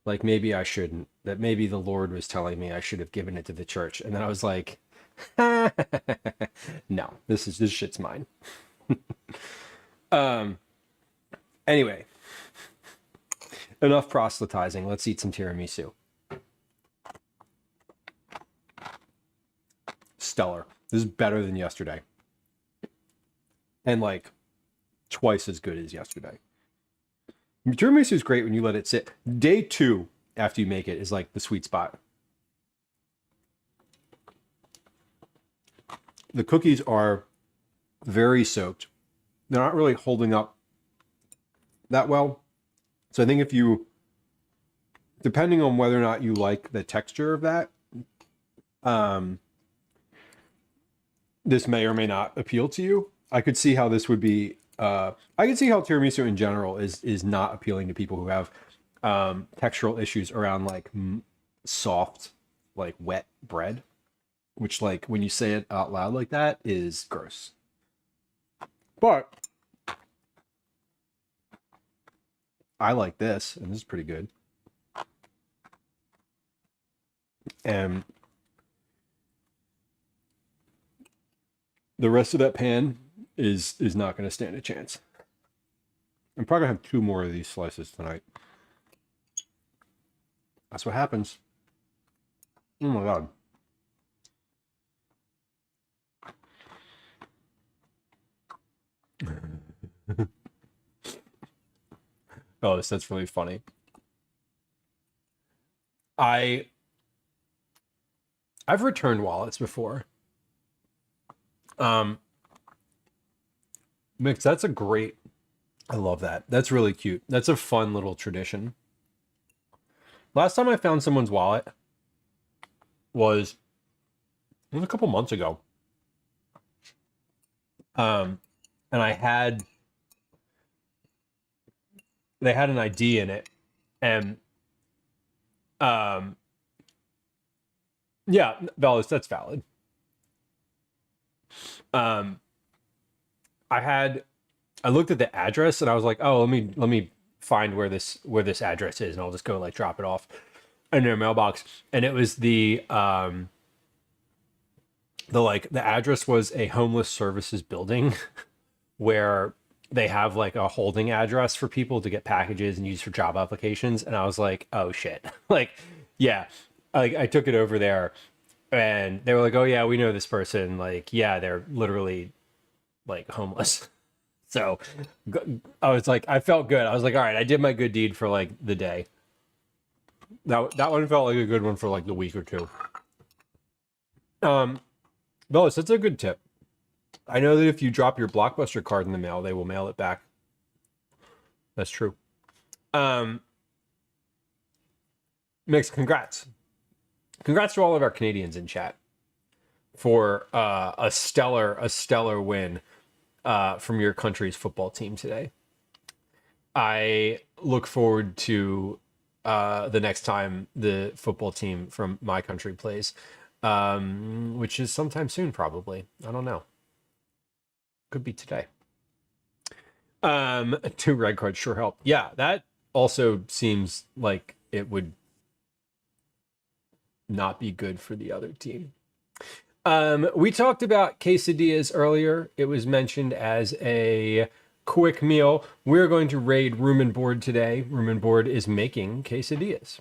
like maybe I shouldn't, that maybe the Lord was telling me I should have given it to the church. And then I was like, No, this shit's mine. Anyway, enough proselytizing. Let's eat some tiramisu. Stellar. This is better than yesterday. And like twice as good as yesterday. Tiramisu is great when you let it sit. Day 2 after you make it is like the sweet spot. The cookies are very soaked. They're not really holding up that well. So I think if you, depending on whether or not you like the texture of that, this may or may not appeal to you. I could see how this would be, I could see how tiramisu in general is not appealing to people who have textural issues around like soft, like wet bread, which like when you say it out loud like that is gross. But I like this, and this is pretty good. And the rest of that pan is not going to stand a chance. I'm probably going to have 2 more of these slices tonight. That's what happens. Oh my God. Oh, that's really funny. I've returned wallets before. Mix, that's a great, I love that. That's really cute. That's a fun little tradition. Last time I found someone's wallet was a couple months ago. And they had an ID in it, and yeah, Velas, that's valid. I looked at the address and I was like, oh, let me find where this address is, and I'll just go like drop it off in their mailbox. And it was the address was a homeless services building where they have like a holding address for people to get packages and use for job applications. And I was like, oh shit. Like, yeah, I took it over there and they were like, oh yeah, we know this person. Like, yeah, they're literally like homeless. So I was like, I felt good. I was like, all right, I did my good deed for like the day. That one felt like a good one for like the week or 2. Bellis, that's a good tip. I know that if you drop your Blockbuster card in the mail, they will mail it back. That's true. Mix, congrats. Congrats to all of our Canadians in chat for a stellar win from your country's football team today. I look forward to the next time the football team from my country plays, which is sometime soon, probably. I don't know. Could be today. 2 red cards sure help. Yeah, that also seems like it would not be good for the other team. We talked about quesadillas earlier. It was mentioned as a quick meal. We're going to raid Room and Board today. Room and Board is making quesadillas.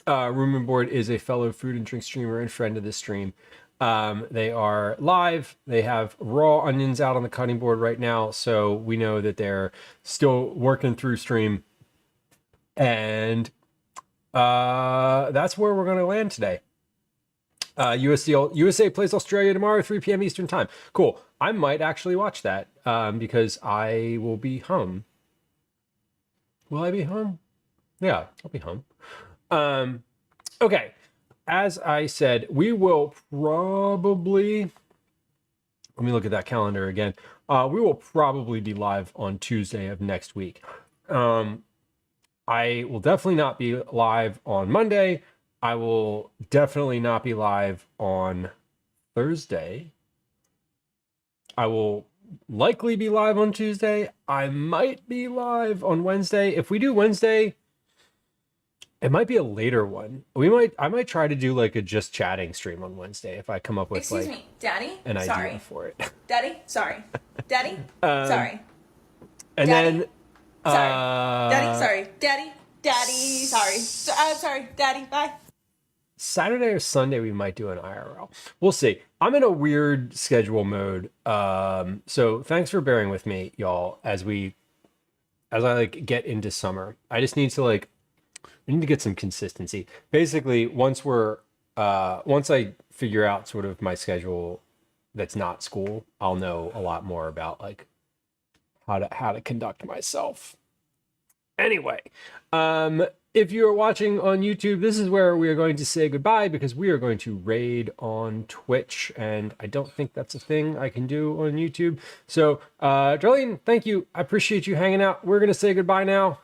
Room and Board is a fellow food and drink streamer and friend of the stream. They are live. They have raw onions out on the cutting board right now, so we know that they're still working through stream. And that's where we're going to land today. USA plays Australia tomorrow, 3 p.m. Eastern time. Cool. I might actually watch that because I will be home. Will I be home? Yeah, I'll be home. Okay. As I said, we will probably, let me look at that calendar again. We will probably be live on Tuesday of next week. I will definitely not be live on Monday. I will definitely not be live on Thursday. I will likely be live on Tuesday. I might be live on Wednesday. If we do Wednesday, It might be a later one. I might try to do like a just chatting stream on Wednesday if I come up with Excuse me, Daddy. an Sorry. idea for it. Daddy. Sorry. Daddy. Sorry. And Daddy? then Sorry. Daddy. Sorry. Daddy. Daddy. Sorry. I'm sorry. Daddy. Bye. Saturday or Sunday we might do an IRL. We'll see. I'm in a weird schedule mode. So thanks for bearing with me, y'all, as I like get into summer. I just need to we need to get some consistency. Basically, once I figure out sort of my schedule that's not school, I'll know a lot more about like how to conduct myself. Anyway, if you're watching on YouTube, this is where we are going to say goodbye because we are going to raid on Twitch, and I don't think that's a thing I can do on YouTube. So, Darlene, thank you. I appreciate you hanging out. We're going to say goodbye now.